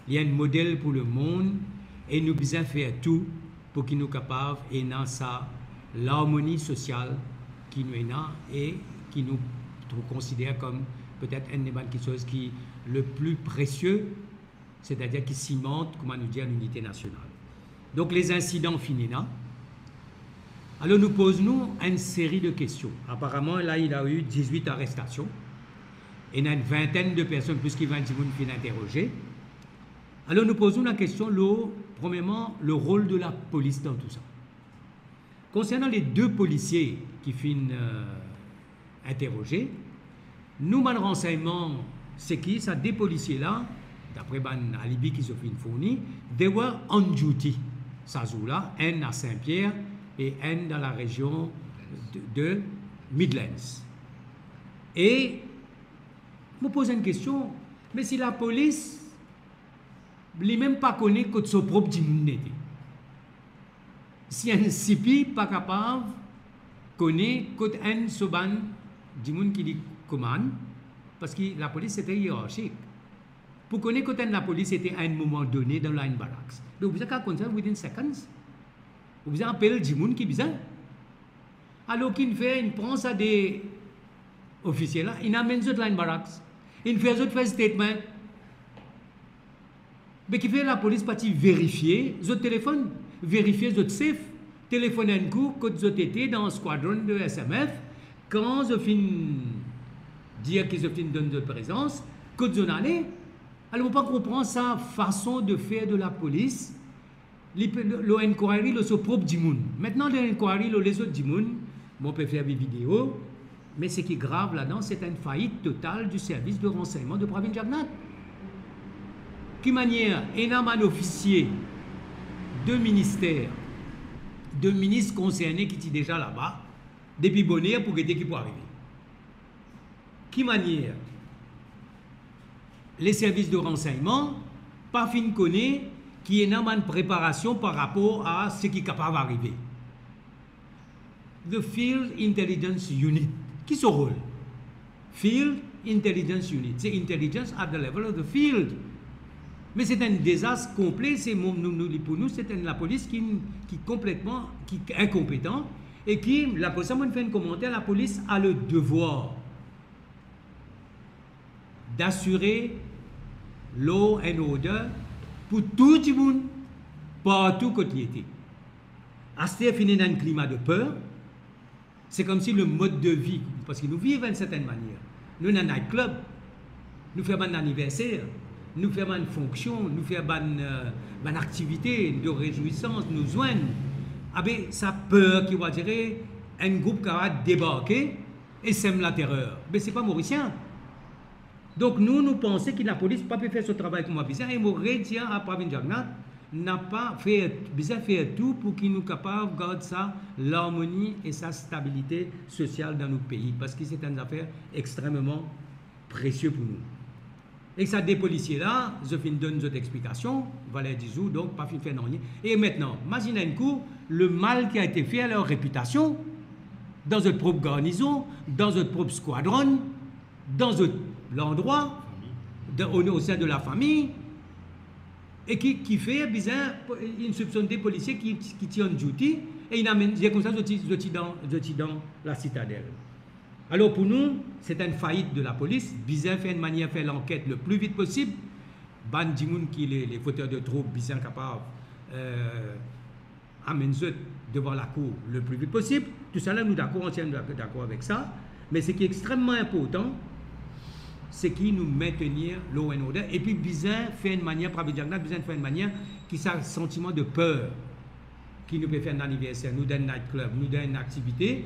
il y a un modèle pour le monde et nous devons faire tout pour qu'il nous capable et dans ça l'harmonie sociale qui nous est là et qui nous considère comme peut-être une des choses qui le plus précieux, c'est-à-dire qui cimente, comment nous dire, l'unité nationale. Donc les incidents finis là. Alors nous posons une série de questions. Apparemment, là, il a eu 18 arrestations. Et il y a une vingtaine de personnes, plus qu'il 20 personnes qui sont interrogées. Alors nous posons la question, premièrement, le rôle de la police dans tout ça. Concernant les deux policiers qui sont interrogés, nous, avons renseignement, c'est qui, ça, des policiers-là, d'après un alibi qui se fait fourni, they were on duty. Ça joue là, un à Saint-Pierre et un dans la région de Midlands. Et je me pose une question, mais si la police ne même pas connaît que son propre immunité, si un CP pas capable de connaître que un soban dimoun qui dit commande, parce que la police était hiérarchique. Pour connaître que la police était à un moment donné dans la barracks. Donc vous avez qu'à within seconds. Vous avez appelé le monde qui est bizarre. Alors qu'il fait, il prend ça des officiers là, il amène ça de la barracks. Il fait un statement. Mais qui fait la police partie vérifier, votre téléphone, vérifier votre safe, téléphoner un coup, quand vous étiez dans un squadron de SMF, quand vous finis dire qu'ils ont donné votre présence, quand vous allez. Alors, on ne peut pas comprendre sa façon de faire de la police. L'inquiry, le son propre du monde. Maintenant, l'inquiry, les autres du monde, on peut faire des vidéos, mais ce qui est grave là-dedans, c'est une faillite totale du service de renseignement de Pravin Jagnat. Qui manière, un officier de ministère, de ministres concernés qui étaient déjà là-bas, depuis bonheur pour aider qui peut arriver. Qui manière, les services de renseignement, pas fin connaît qui est dans une préparation par rapport à ce qui est capable d'arriver. The Field Intelligence Unit, qui est son rôle? Field Intelligence Unit, c'est intelligence at the level of the field. Mais c'est un désastre complet, pour nous, c'est la police qui est complètement incompétente et qui, la police, on fait un commentaire, la police a le devoir d'assurer law and order pour tout le monde, partout côté il était. À ce fini dans un climat de peur, c'est comme si le mode de vie, parce que nous vivons d'une certaine manière, nous dans un nightclub, nous faisons un anniversaire, nous faisons une fonction, nous faisons une activité de réjouissance, nous joignent. Ah ben, ça peur qui va dire un groupe qui va débarquer et sème la terreur. Mais ce n'est pas mauricien. Donc nous pensons que la police n'a pas pu faire ce travail comme besoin et Maurice dit à Pravin Jagnat n'a pas fait besoin faire tout pour qu'il nous capable de garder ça, l'harmonie et sa stabilité sociale dans nos pays parce que c'est une affaire extrêmement précieuse pour nous. Et ça des policiers là, je finis donner d'autres explications, Valère Dizou, donc pas fin faire rien. Et maintenant, imaginez un coup le mal qui a été fait à leur réputation dans notre propre garnison, dans notre propre squadron, dans l'endroit, au sein de la famille, et qui fait bizarre, une soupçonne des policiers qui tirent en duty, et il amène, comme ça, je dans la citadelle. Alors pour nous, c'est une faillite de la police. Bizarre fait une manière de faire l'enquête le plus vite possible. Ban Dimoun qui les fauteurs de troubles, bizarre capable, amène devant la cour le plus vite possible. Tout ça là, nous d'accord, entièrement d'accord avec ça. Mais ce qui est extrêmement important, c'est qui nous maintenir l'eau and order. Et puis bizarre fait une manière, bizarre fait une manière qui a un sentiment de peur qui nous peut faire un anniversaire, nous donne un nightclub, nous donne une activité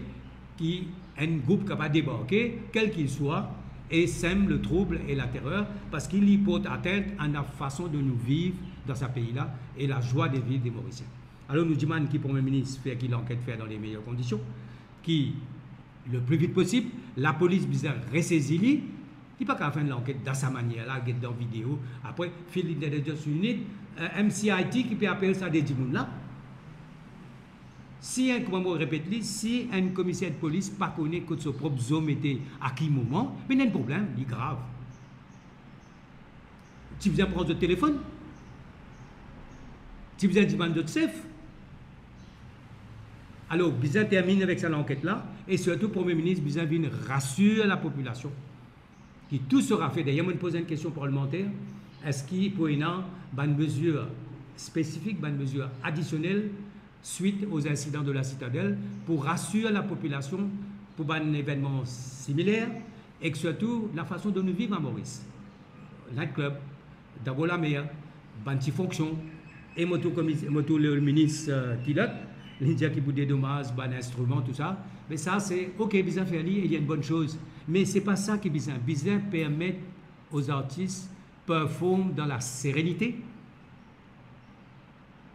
qui un groupe qui va débarquer, quel qu'il soit, et sème le trouble et la terreur, parce qu'il y porte atteinte à la façon de nous vivre dans ce pays-là et la joie de vivre des Mauriciens. Alors nous demandons qui Premier ministre fait qu'il l'enquête fait dans les meilleures conditions, qui le plus vite possible, la police bizarre ressaisit, qui pas qu'à faire l'enquête dans sa manière là, dans la vidéo, après Philippe Intelligence Unit, MCIT qui peut appeler ça des djimoun là. Si un, comment je répète, si un commissaire de police ne connaît que son propre zone était à quel moment, mais il y a un problème, il est grave. Si vous avez prendre votre téléphone, si vous avez dit de safe, alors Bizan termine avec cette enquête-là, et surtout, le Premier ministre Bizan vient rassurer la population que tout sera fait. D'ailleurs, je me pose une question parlementaire, est-ce qu'il peut y avoir une mesure spécifique, une mesure additionnelle suite aux incidents de la citadelle pour rassurer la population pour un événement similaire et que surtout la façon de nous vivre à Maurice. Nightclub, d'abord la mer, banti fonction, et le ministre Tilot, l'India qui vous dédommage, ban instrument, tout ça. Mais ça, c'est ok, bizarre faire il y a une bonne chose. Mais c'est pas ça qui est bizarre. Bizarre permet aux artistes de performer dans la sérénité,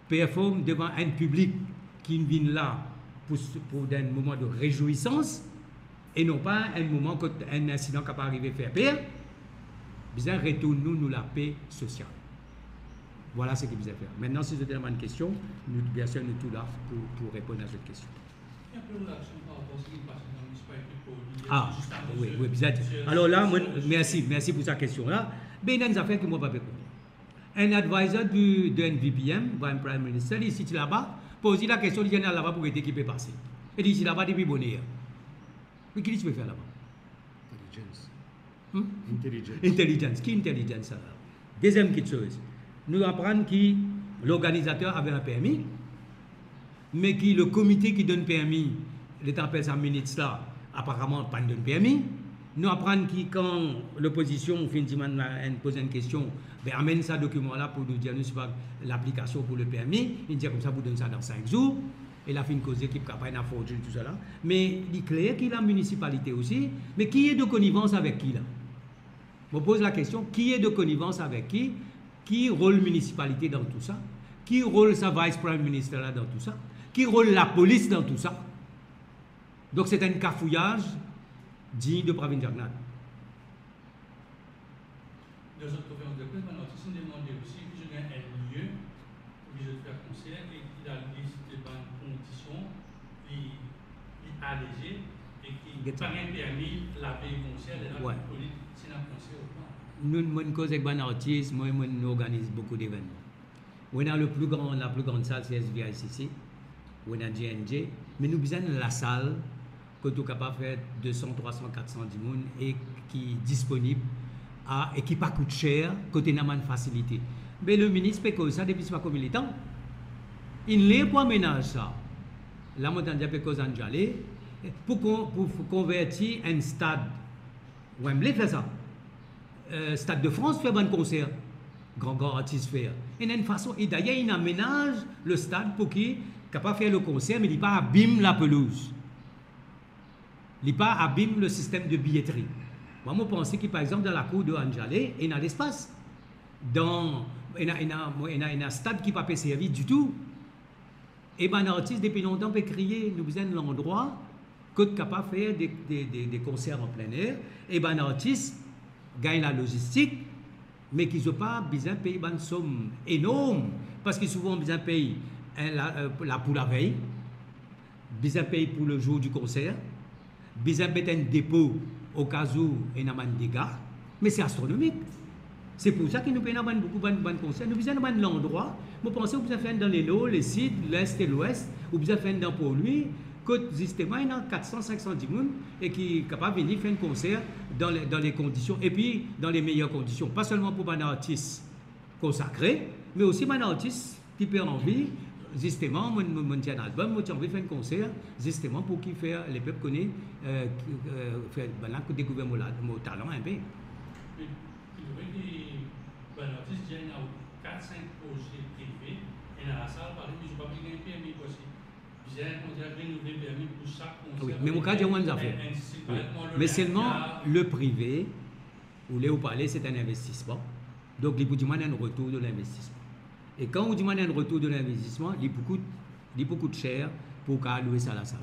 performe devant un public qui vient là pour un moment de réjouissance et non pas un moment quand un incident qui peut arriver faire peur. Bizarre retourne-nous la paix sociale. Voilà ce que vous allez faire. Maintenant, si vous avez une question, nous, bien sûr, nous sommes là pour répondre à cette question. Ah, oui, bizarre. Alors là, merci pour cette question-là. Mais il y a une affaire que moi ne vais pas répondre. Un advisor de NVPM, un Prime Minister, il est ici là-bas, pose la question, il vient là-bas pour aider qui peut passer. Il dit ici là-bas depuis bonheur. Mais qu'est-ce que tu peux faire là-bas? Intelligence. Qui est intelligence ça? Deuxième petite chose, nous apprenons que l'organisateur avait un permis, mais que le comité qui donne permis, l'État appelle ça minutes là, apparemment pas de permis. Nous apprenons que quand l'opposition pose une question, ben, amène ce document-là pour nous dire l'application pour le permis. Il dit comme ça, vous donnez ça dans 5 jours. Et la fin de cause qui n'a pas une fortune, tout ça là. Mais il est clair qu'il y a la municipalité aussi. Mais qui est de connivence avec qui là? Je me pose la question, qui est de connivence avec qui? Qui rôle municipalité dans tout ça? Qui rôle sa vice-prime minister là dans tout ça? Qui rôle la police dans tout ça? Donc c'est un cafouillage digne de Pravin Jagnat. Dans cette conférence de presse, on a demandé aussi que je gagne un lieu où je fais un concert et qu'il a décidé par une condition allégée et qui n'a pas permis la paix concert et la police, c'est un concert ou pas. Nous, cause avec un artiste, moi, nous organise beaucoup d'événements. On a la plus grande salle, c'est SVICC, on a GNJ, mais nous besoin de la salle que tu es capable de faire 200, 300, 400 personnes et qui est disponible et qui ne coûte pas cher, côté n'a pas de facilité. Mais le ministre fait que ça depuis pas comme militant. Il n'est pas ménage ça. La montagne de Pécos Anjalé pour convertir un stade. Wembley fait ça. Stade de France fait un concert. grand artiste faire. Il y a une façon, et d'ailleurs, il aménage le stade pour qu'il capable de faire le concert, mais il pas abîme la pelouse. Il pas abîme le système de billetterie. Moi, je pense que par exemple, dans la cour de Anjale, il y a l'espace. Il y a un stade qui ne peut pas servir du tout. Et bien, un artiste, depuis longtemps, peut crier, nous besoin de l'endroit que capable de faire des concerts en plein air. Et bien, un artiste gagne la logistique, mais qui ne pas besoin de payer une somme énorme, parce qu'ils souvent besoin de payer pour la veille, besoin de payer pour le jour du concert, besoin de mettre un dépôt au cas où il y a des dégâts, mais c'est astronomique. C'est pour ça que nous payons beaucoup de concerts. Nous besoin de l'endroit. Vous pensez que vous avez fait dans les lots, les sites, l'Est et l'Ouest, ou vous avez fait dans pour lui, que justement il y a 400-500 personnes et qui est capable de venir faire un concert dans les conditions, et puis dans les meilleures conditions. Pas seulement pour un artiste consacré, mais aussi un artiste qui peut envie, justement, mon tiens un album, moi j'ai envie de faire un concert, justement pour qu'il fasse les peuples connaissent, faire découvrir mon talent un peu. L'artiste il y a 4-5 projets privés et dans la salle, par exemple, je ne vais pas payer un permis possible. On a rénové le permis pour chaque concert. Oui, mais mon cas, il y a moins d'affaires. Mais seulement le privé, où vous parlez, c'est un investissement. Donc, il vous demande un retour de l'investissement. Et quand on demande un retour de l'investissement, il coûte cher pour louer ça à la salle.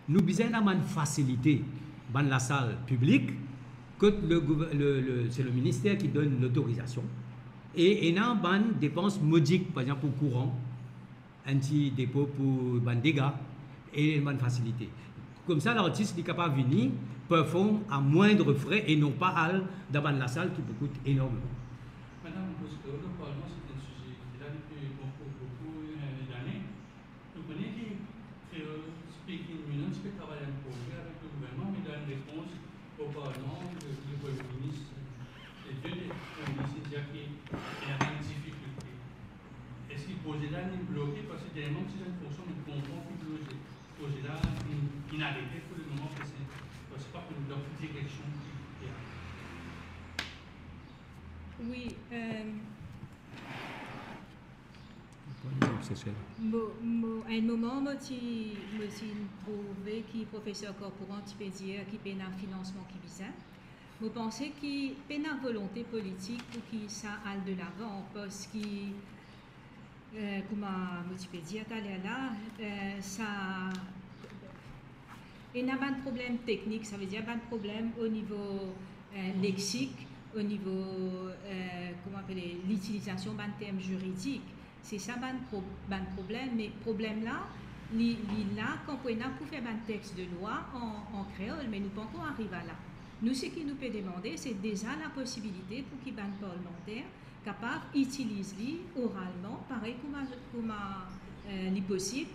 Nous avons une facilité dans la salle publique, que c'est le ministère qui donne l'autorisation. Et il y a une dépense modique, par exemple pour courant, un petit dépôt pour les dégâts et une facilité. Comme ça, l'artiste est capable de venir, performer à moindre frais et non pas dans la salle qui coûte énormément. Madame, parce que le Parlement, c'est un sujet qui est là depuis beaucoup d'années. Vous connaissez que Speaking Union peut travailler un projet avec le gouvernement, mais dans une réponse au Parlement, le Premier ministre, les deux ministres disent qu'il y a une difficulté. Est-ce que le projet-là est bloqué parce que dernièrement, c'est une fonction de comprendre que le projet-là est inarrêté pour le moment parce que c'est pas pour leur direction qui a. Oui. Un moment, je trouvé que le professeur Corcoran peut dire qu'il y a un financement qui est bizarre. Je pensais qu'il y a une volonté politique pour que ça aille de l'avant parce que, comme je peux dire tout à l'heure, il y a un problème technique, ça veut dire un problème au niveau lexique, au niveau l'utilisation d'un terme juridique. C'est ça un problème, mais le problème là, là quand on a pour faire un texte de loi en créole, mais nous ne pouvons pas arriver là. Nous, ce qui nous peut demander, c'est déjà la possibilité pour qu'il y ait un parlementaire capable d'utiliser oralement, pareil comme il possible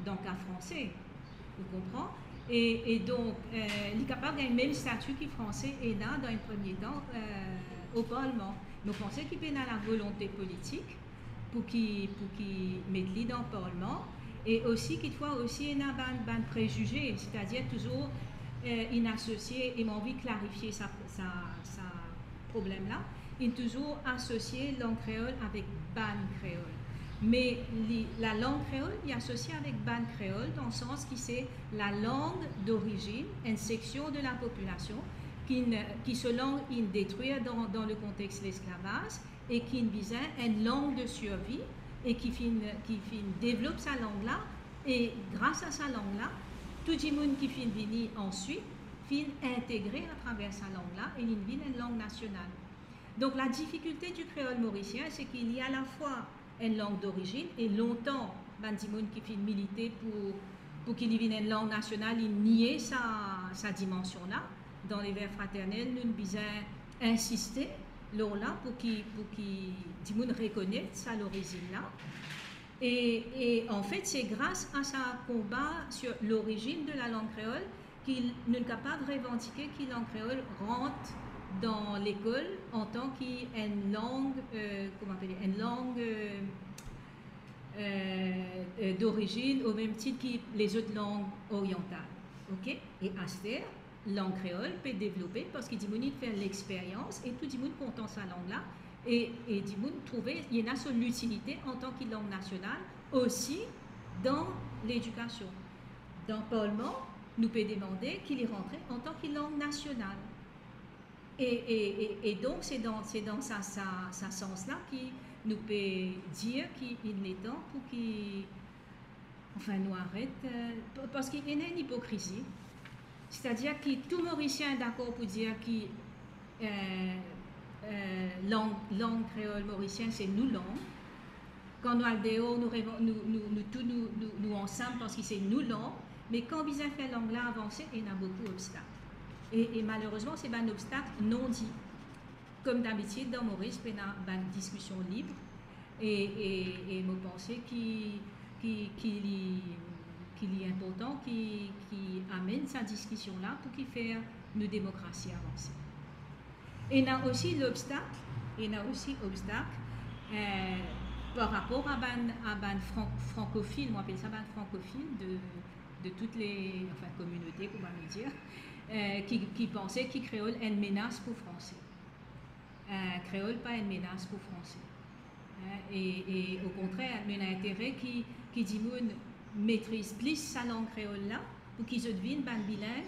dans le cas français. Vous comprenez? Et donc, il est capable d'avoir le même statut que le français est là dans un premier temps au Parlement. Nous pensons qu'il y a la volonté politique pour qu'il mette lui dans le Parlement et aussi qu'il faut aussi un préjugé, c'est-à-dire toujours inassocié, et m'a envie de clarifier ce problème-là, il toujours associé langue créole avec ban créole. Mais la langue créole est associée avec ban créole dans le sens que c'est la langue d'origine, une section de la population qui se langue détruire dans le contexte de l'esclavage et qui vise une langue de survie et qui développe sa langue-là et grâce à sa langue-là, tout le monde qui venir ensuite intégrer à travers sa langue-là et il devient une langue nationale. Donc la difficulté du créole mauricien, c'est qu'il y a à la fois une langue d'origine et longtemps, les gens qui militer pour qu'il devienne une langue nationale, ils niaient sa dimension-là. Dans les vers fraternels, nous devons insister là pour qu'ils reconnaissent sa l'origine-là. Et en fait, c'est grâce à sa combat sur l'origine de la langue créole qu'il n'est capable de revendiquer que la langue créole rentre dans l'école en tant qu'une langue, d'origine au même titre que les autres langues orientales. Okay? Et Aster, langue créole peut développer parce qu'il dit qu'il fait l'expérience et tout le monde content sa langue là Et vous trouvez, il y en a sur l'utilité en tant que langue nationale aussi dans l'éducation. Dans le Parlement, nous pouvons demander qu'il y rentre en tant que langue nationale. Et donc, c'est dans ce sens-là qu'il nous peut dire qu'il est temps pour qu'il nous arrête, parce qu'il y a une hypocrisie. C'est-à-dire que tout Mauricien est d'accord pour dire que langue créole mauricienne, c'est nous langue. Quand nous allons nous ensemble parce que c'est nous langue, mais quand vous avez fait langue là avancer, il y a beaucoup d'obstacles. Et malheureusement, c'est un obstacle non dit. Comme d'habitude, dans Maurice, il y a une discussion libre. Et je pense qu'il est important qu'il amène cette discussion-là pour qu'il fasse nos démocraties avancer. Et il y a aussi l'obstacle, par rapport à ban francophile, on appelle ça ban francophile de toutes les communautés, comment dire, qui pensaient que créole est une menace pour français. Créole pas une menace pour français. Et au contraire, il y a un intérêt qui dit maîtrise plus sa langue créole là pour qu'ils deviennent bilingue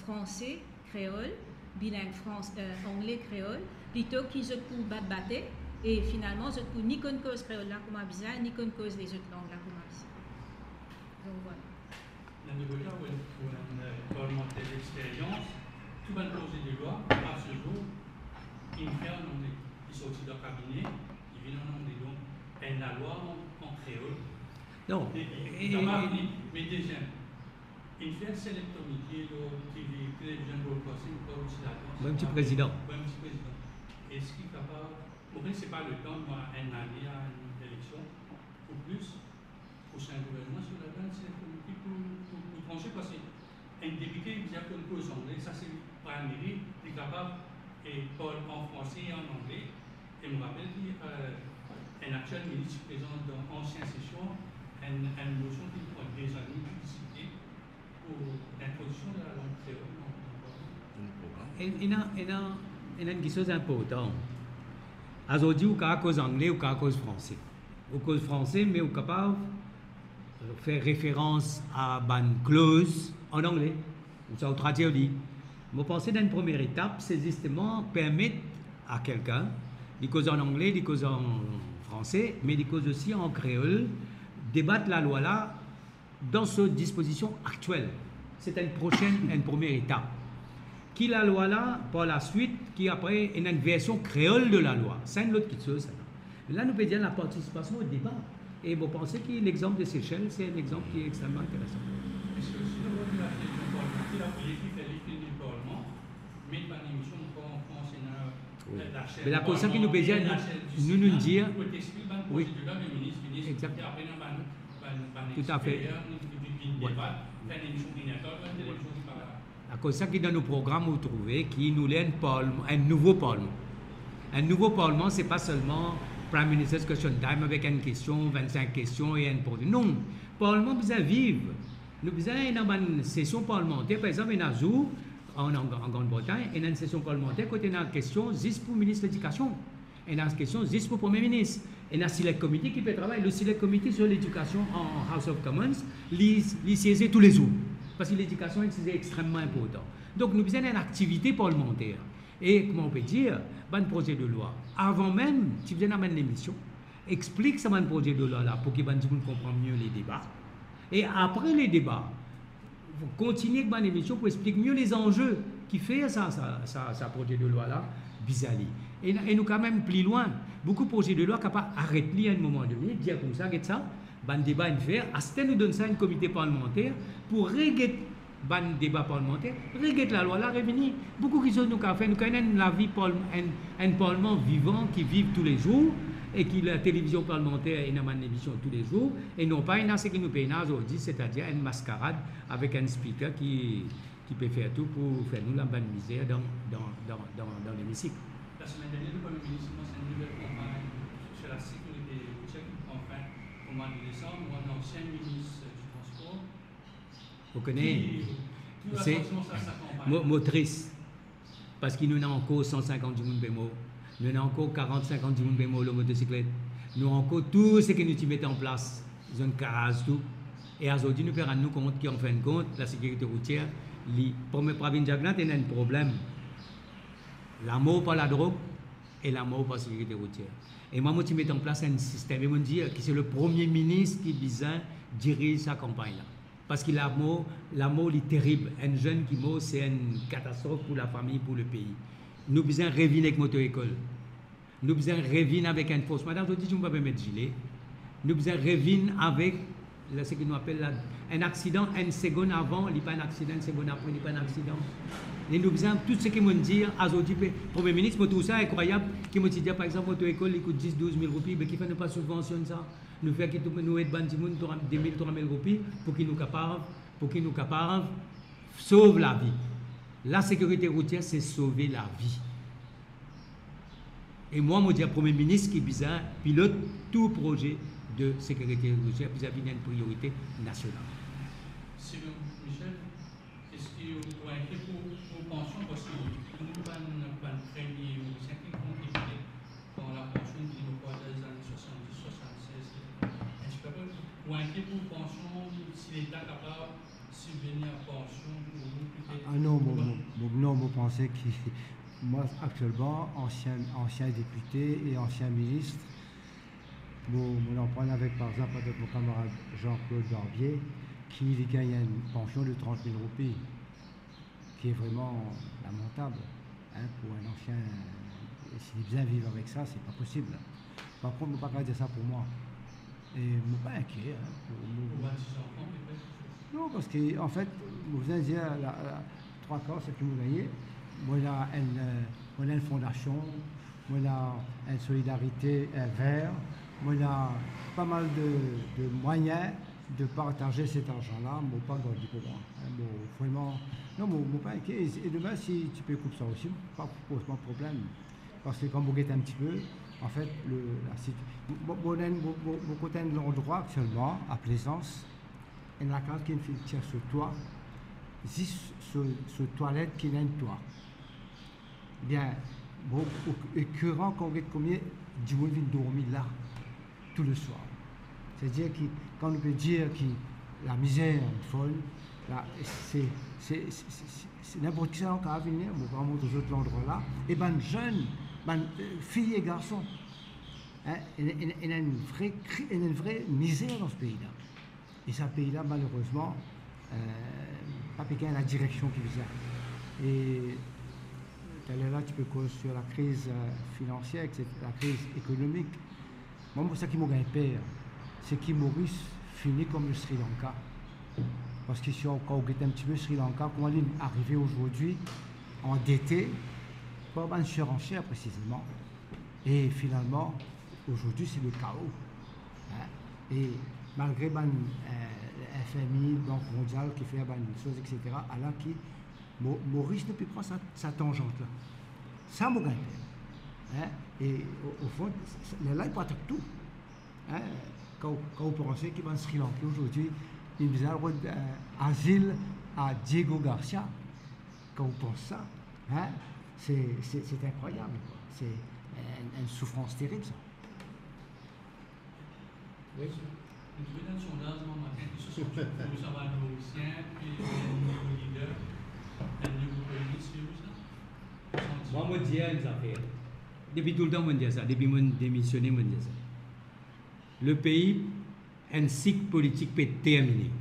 français créole, bilingue anglais créole, plutôt qu'ils se pour battre et finalement ils pour ni qu'une cause créole là comme bizarre ni qu'une cause des autres langues là comme bizarre. Donc voilà. Dans le cas où on parlementaire d'expérience, tout le projet de loi à ce jour, il fait un nom qui sortit d'un cabinet, il vient un nom de donc la loi en créole. Non. Mais déjà, il fait un select comité qui est télévision broadcasting pour aussi la France. Même petit président. Même petit président. Est-ce qu'il est capable, pour moi, ce n'est pas le temps d'une année à une élection, ou plus, pour un gouvernement sur la base select comité pour trancher, parce qu'un député qui a une cause anglais, ça c'est pas un mérite, il est capable, et parle en français et en anglais. Et je me rappelle qu'un actuel ministre présent dans l'ancienne session, une notion qui prend des années de discuter pour l'introduction de la langue créole. Il y a une chose importante. Aujourd'hui, on a cause anglais ou a cause français. Au cause français, mais on est capable de faire référence à une clause en anglais. Ça, on traduit. Je pense que dans une première étape, c'est justement permettre à quelqu'un, des causes en anglais, des causes en français, mais des causes aussi en créole, débattre la loi là dans sa disposition actuelle. C'est une première étape. Qui la loi là, par la suite, qui après une version créole de la loi. C'est une autre chose. Là, nous pouvons dire la participation au débat. Et vous pensez que l'exemple de Seychelles, c'est un exemple qui est extrêmement intéressant. Est-ce que si on voit la question parlementaire, il fait l'effet du Parlement, mais pas l'émission encore en France et dans la chaîne. Mais la question qui nous peut dire, nous dire. Oui. Exactement. Tout à fait. La question qui dans nos programmes, vous trouvez, qui nous lève un nouveau Parlement. Un nouveau Parlement, ce n'est pas seulement Prime Minister's Question Time avec une question, 25 questions et un projet. Non, le Parlement besoin vivre. Nous avons une session parlementaire, par exemple, en Grande-Bretagne, il y a une session parlementaire quand il y a une question juste pour le ministre de l'Éducation. Il y a une question juste pour le Premier ministre. Il y a un select committee qui peut travailler. Le select committee sur l'éducation en House of Commons, il siège tous les jours. Parce que l'éducation est extrêmement important. Donc, nous avons une activité parlementaire. Et, comment on peut dire, un projet de loi. Avant même, si vous avez une émission, explique ce projet de loi là pour que les gens comprennent mieux les débats. Et après les débats, vous continuez avec une émission pour expliquer mieux les enjeux qui fait ça projet de loi là, bizarre. Et nous quand même plus loin. Beaucoup de projets de loi capables d'arrêter à un moment donné, dire comme ça, un débat à faire, à ce nous donne ça un comité parlementaire pour régler un débat parlementaire, régler la loi là, revenir. Beaucoup de choses nous avons fait, nous connaissons la vie, un parlement vivant qui vit tous les jours et qui la télévision parlementaire est une émission tous les jours et non pas ce que nous payons aujourd'hui, c'est-à-dire une mascarade avec un speaker qui peut faire tout pour faire nous la bonne misère dans l'hémicycle. La semaine dernière, le Premier ministre lance une nouvelle campagne sur la sécurité routière qui prend fin au mois de décembre, où un ancien ministre du Transport. Vous connaissez, c'est motrice, parce qu'il nous a encore 150 jours Nous avons encore 40-50 personnes qui ont motocyclette. Nous avons encore tout ce que nous mettons en place. Zone carrage, tout. Et aujourd'hui, nous perdons nous compte qu'en fin de compte, la sécurité routière, pour me province Jagland, il y a un problème. La mort par la drogue et la mort par la sécurité routière. Et moi, je mets en place un système. Et je dis que c'est le Premier ministre qui dirige sa campagne-là. Parce que la mort est terrible. Un jeune qui meurt, c'est une catastrophe pour la famille, pour le pays. Nous avons besoin de revenir avec moto-école. Nous avons besoin de revenir avec un fausse. Madame, je dis que je ne peux pas mettre gilet. Nous avons besoin de revenir avec ce que nous appelons un accident, une seconde avant, il n'y a pas un accident, une seconde après, il n'y a pas un accident. Et nous avons tout ce qu'ils m'ont dit, aujourd'hui, le Premier ministre, tout ça, incroyable, qui m'a dit, par exemple, l'auto-école, il coûte 10-12 000 roupies, mais qui fait ne pas subventionner ça. Nous faisons que nous aidons 2 000-3 000 roupies pour qu'ils nous capables sauver la vie. La sécurité routière, c'est sauver la vie. Et moi, je dis au Premier ministre qui pilote tout projet de sécurité routière vis-à-vis d'une priorité nationale. Sylvain Michel, est-ce que vous pouvez inquiéter pour pension parce que nous avons pas de premier ou 5 compétitifs dans la pension qui nous parle des années 70-76. Est-ce que vous inquiétez pour pension si l'État est capable de subvenir à la pension pour vous peut-être? Ah non, vous pensez que moi actuellement, ancien député et ancien ministre, on en parle avec, par exemple, avec mon camarade Jean-Claude Barbier, qui gagne une pension de 30 000 roupies, qui est vraiment lamentable pour un ancien. S'il vient vivre avec ça, c'est pas possible. Par contre, je ne peux pas dire ça pour moi. Et je ne suis pas inquiet. Non, parce qu'en fait, vous allez dire, trois quarts, c'est que vous gagnez. Moi, on a une fondation, on a une solidarité vert. On a pas mal de moyens de partager cet argent-là, mais pas gagné pour moi. Vraiment, non, mais pas inquiet. Et demain, si tu peux couper ça aussi, pas pose pas de problème. Parce que quand vous guettez un petit peu, en fait, vous côté de l'endroit actuellement, à Plaisance, il y a quelqu'un qui fait tirer sur toi, sur toilette qui n'a un toit. Bien, et courant, quand vous guettez combien, du monde vient dormir là. Tout le soir. C'est-à-dire que quand on peut dire que la misère est folle, c'est n'importe qui qui va venir, on va montrer aux autres l'endroit-là, et ben jeunes, filles et garçons, il y a une vraie misère dans ce pays-là. Et ce pays-là, malheureusement, pas quelqu'un à la direction qui vient. Et là, tu peux causer sur la crise financière, la crise économique. Moi, c'est ça qui m'a peur, c'est que Maurice finit comme le Sri Lanka. Parce que si on regarde un petit peu Sri Lanka, comment il est arrivé aujourd'hui endetté, pour une surenchère précisément. Et finalement, aujourd'hui, c'est le chaos. Et malgré FMI, Banque mondiale, qui fait des choses, etc., alors que Maurice ne peut pas prendre sa tangente-là. Ça m'a peur. Et au fond, là, il peut être tout. Quand vous pensez qu'il va en Sri Lanka aujourd'hui, il y a un asile à Diego Garcia. Quand vous pensez ça, c'est incroyable. C'est une souffrance terrible, ça. Oui. Nous avons un sondage matin qui se sont sur nos anciens, puis nos leaders, un nouveau premier ministre, c'est ça? Moi, je dis une affaire. Depuis tout le temps, je dis ça. Depuis que je démissionné, je dis ça. Le pays, un cycle politique peut terminer.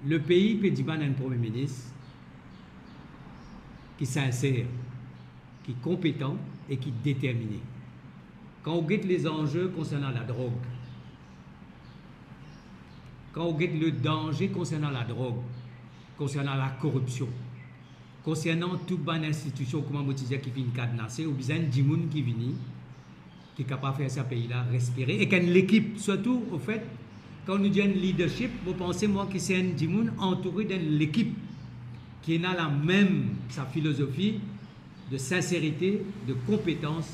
Le pays peut dire un Premier ministre qui est sincère, qui est compétent et qui est déterminé. Quand on regarde les enjeux concernant la drogue, quand on regarde le danger concernant la drogue, concernant la corruption, concernant toute bonne institution, comme on disait, qui finit cadenassée, ou bien des gens qui viennent, qui est capable de faire ce pays-là respirer, et quand l'équipe, surtout, au fait, quand on nous dit un leadership, vous pensez, moi, que c'est un gens entouré d'une équipe qui a la même, sa philosophie de sincérité, de compétence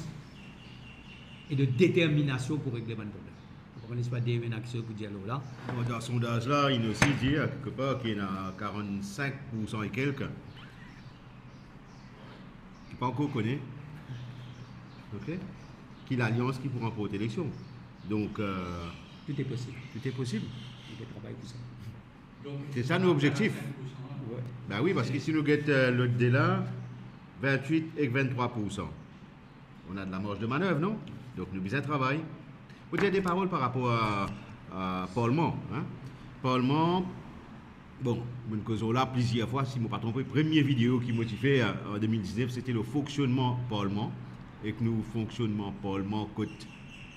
et de détermination pour régler le problème. Vous ne connaissez pas des actions pour dire là. Dans ce sondage-là, il nous aussi dit, quelque part, qu'il y en a 45% et quelques qui pas encore connaît, ok, qui l'alliance qui pourra remporter l'élection. Donc, Tout est possible. tout est possible. Il y a travail pour ça. C'est ça nos objectifs. Ouais. Ben oui, parce que si nous guettons l'autre délai, 28 et 23%. On a de la marge de manœuvre, non? Donc nous besoin de travail. Vous avez des paroles par rapport à Parlement. Hein? Parlement, bon, nous causons là plusieurs fois, si je ne me pas trompé, la première vidéo qui m'a fait en 2019, c'était le fonctionnement Parlement. Et que nous fonctionnement Parlement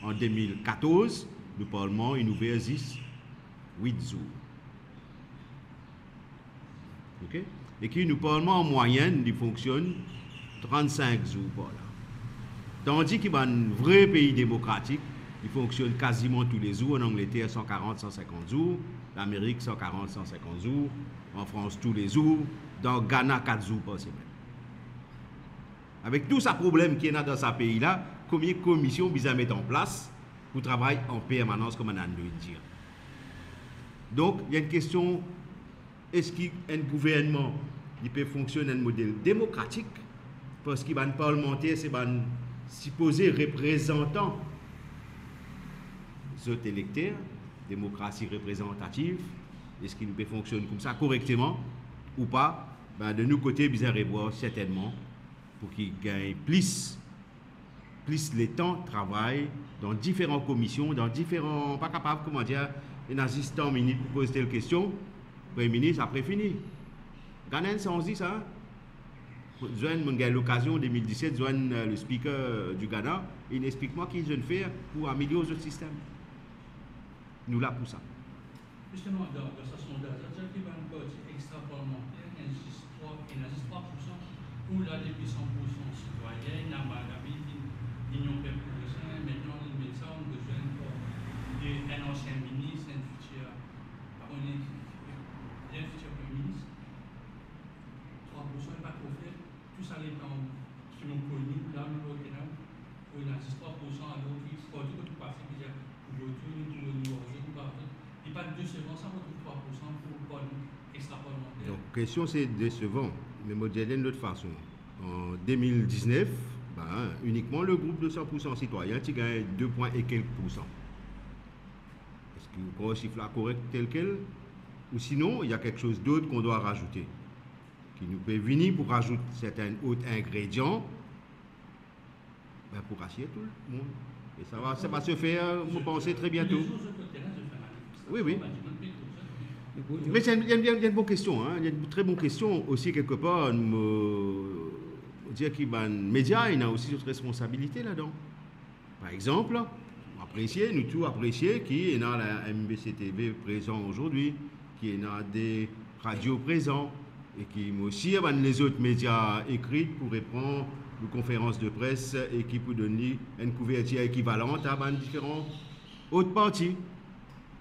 en 2014, le Parlement, il nous existe 8 jours. Okay? Et qui nous Parlement en moyenne, il fonctionne 35 jours par là. Tandis qu'il y a un vrai pays démocratique, il fonctionne quasiment tous les jours. En Angleterre, 140, 150 jours. L'Amérique, 140, 150 jours. En France, tous les jours. Dans Ghana, 4 jours par semaine. Avec tout ce problème qu'il y a dans ce pays-là, combien de commissions vous mettre en place pour travailler en permanence, comme on a dit. Donc, il y a une question, est-ce qu'un gouvernement il peut fonctionner en modèle démocratique? Parce qu'il y a un parlementaire, c'est un supposé représentant des autres électeurs, démocratie représentative, est-ce qu'il peut fonctionner comme ça correctement ou pas? Ben, de nos côtés, bizarre et voir certainement pour qu'il gagne plus les temps de travail dans différentes commissions, dans différents, pas capable, comment dire, un assistant ministre pour poser telle question, le Premier ministre après fini. Ghanen, ça on se dit ça. J'ai eu l'occasion en 2017, le speaker du Ghana, il explique-moi qu'il veut faire pour améliorer notre système. Nous là pour ça. Justement, dans ce sondage, c'est-à-dire qu'il y a un code extra-parlementaire, il existe 3%, où là, depuis 100% citoyens, il y a l'Union peuple-prochaine, maintenant, les médecins ont besoin d'un ancien ministre, un futur Premier ministre. 3% n'est pas trop fait. Tout ça, les temps qui nous connus, là, nous, au Kenya, où il existe 3%, alors qu'il faut tout que tu passes, il y a il pas décevant, ça vaut 3% pour extra-parlementaire. Donc, la question c'est décevant, mais moi je dis d'une autre façon. En 2019, ben, uniquement le groupe de 100% citoyens qui gagne 2 points et quelques pourcents. Est-ce que vous croyez le chiffre là correct tel quel? Ou sinon, il y a quelque chose d'autre qu'on doit rajouter, qui nous peut venir pour rajouter certains autres ingrédients ben, pour rassurer tout le monde. Et ça va se faire, vous pensez, très bientôt. Oui, oui. Mais il y a une bonne question. Hein? Il y a une très bonne question aussi, quelque part. Dire que les médias, il y a aussi une responsabilité là-dedans. Par exemple, nous tous apprécier qui est dans la MBCTV présent aujourd'hui, qui est dans des radios présents, et qui aussi les autres médias écrits pour répondre aux conférences de presse et qui peut donner une couverture équivalente à différents autres partis.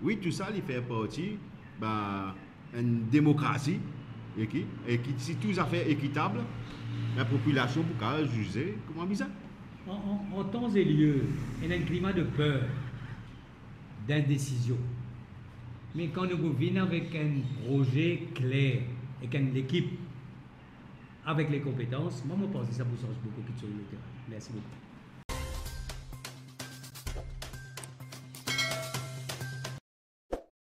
Oui, tout ça, il fait partie d'une démocratie et qui si tout à fait équitable, la population peut juger comment bizarre. En temps et lieu, il y a un climat de peur, d'indécision. Mais quand nous venons avec un projet clair et qu'une équipe avec les compétences, moi, je pense que ça vous change beaucoup sur le terrain. Merci beaucoup.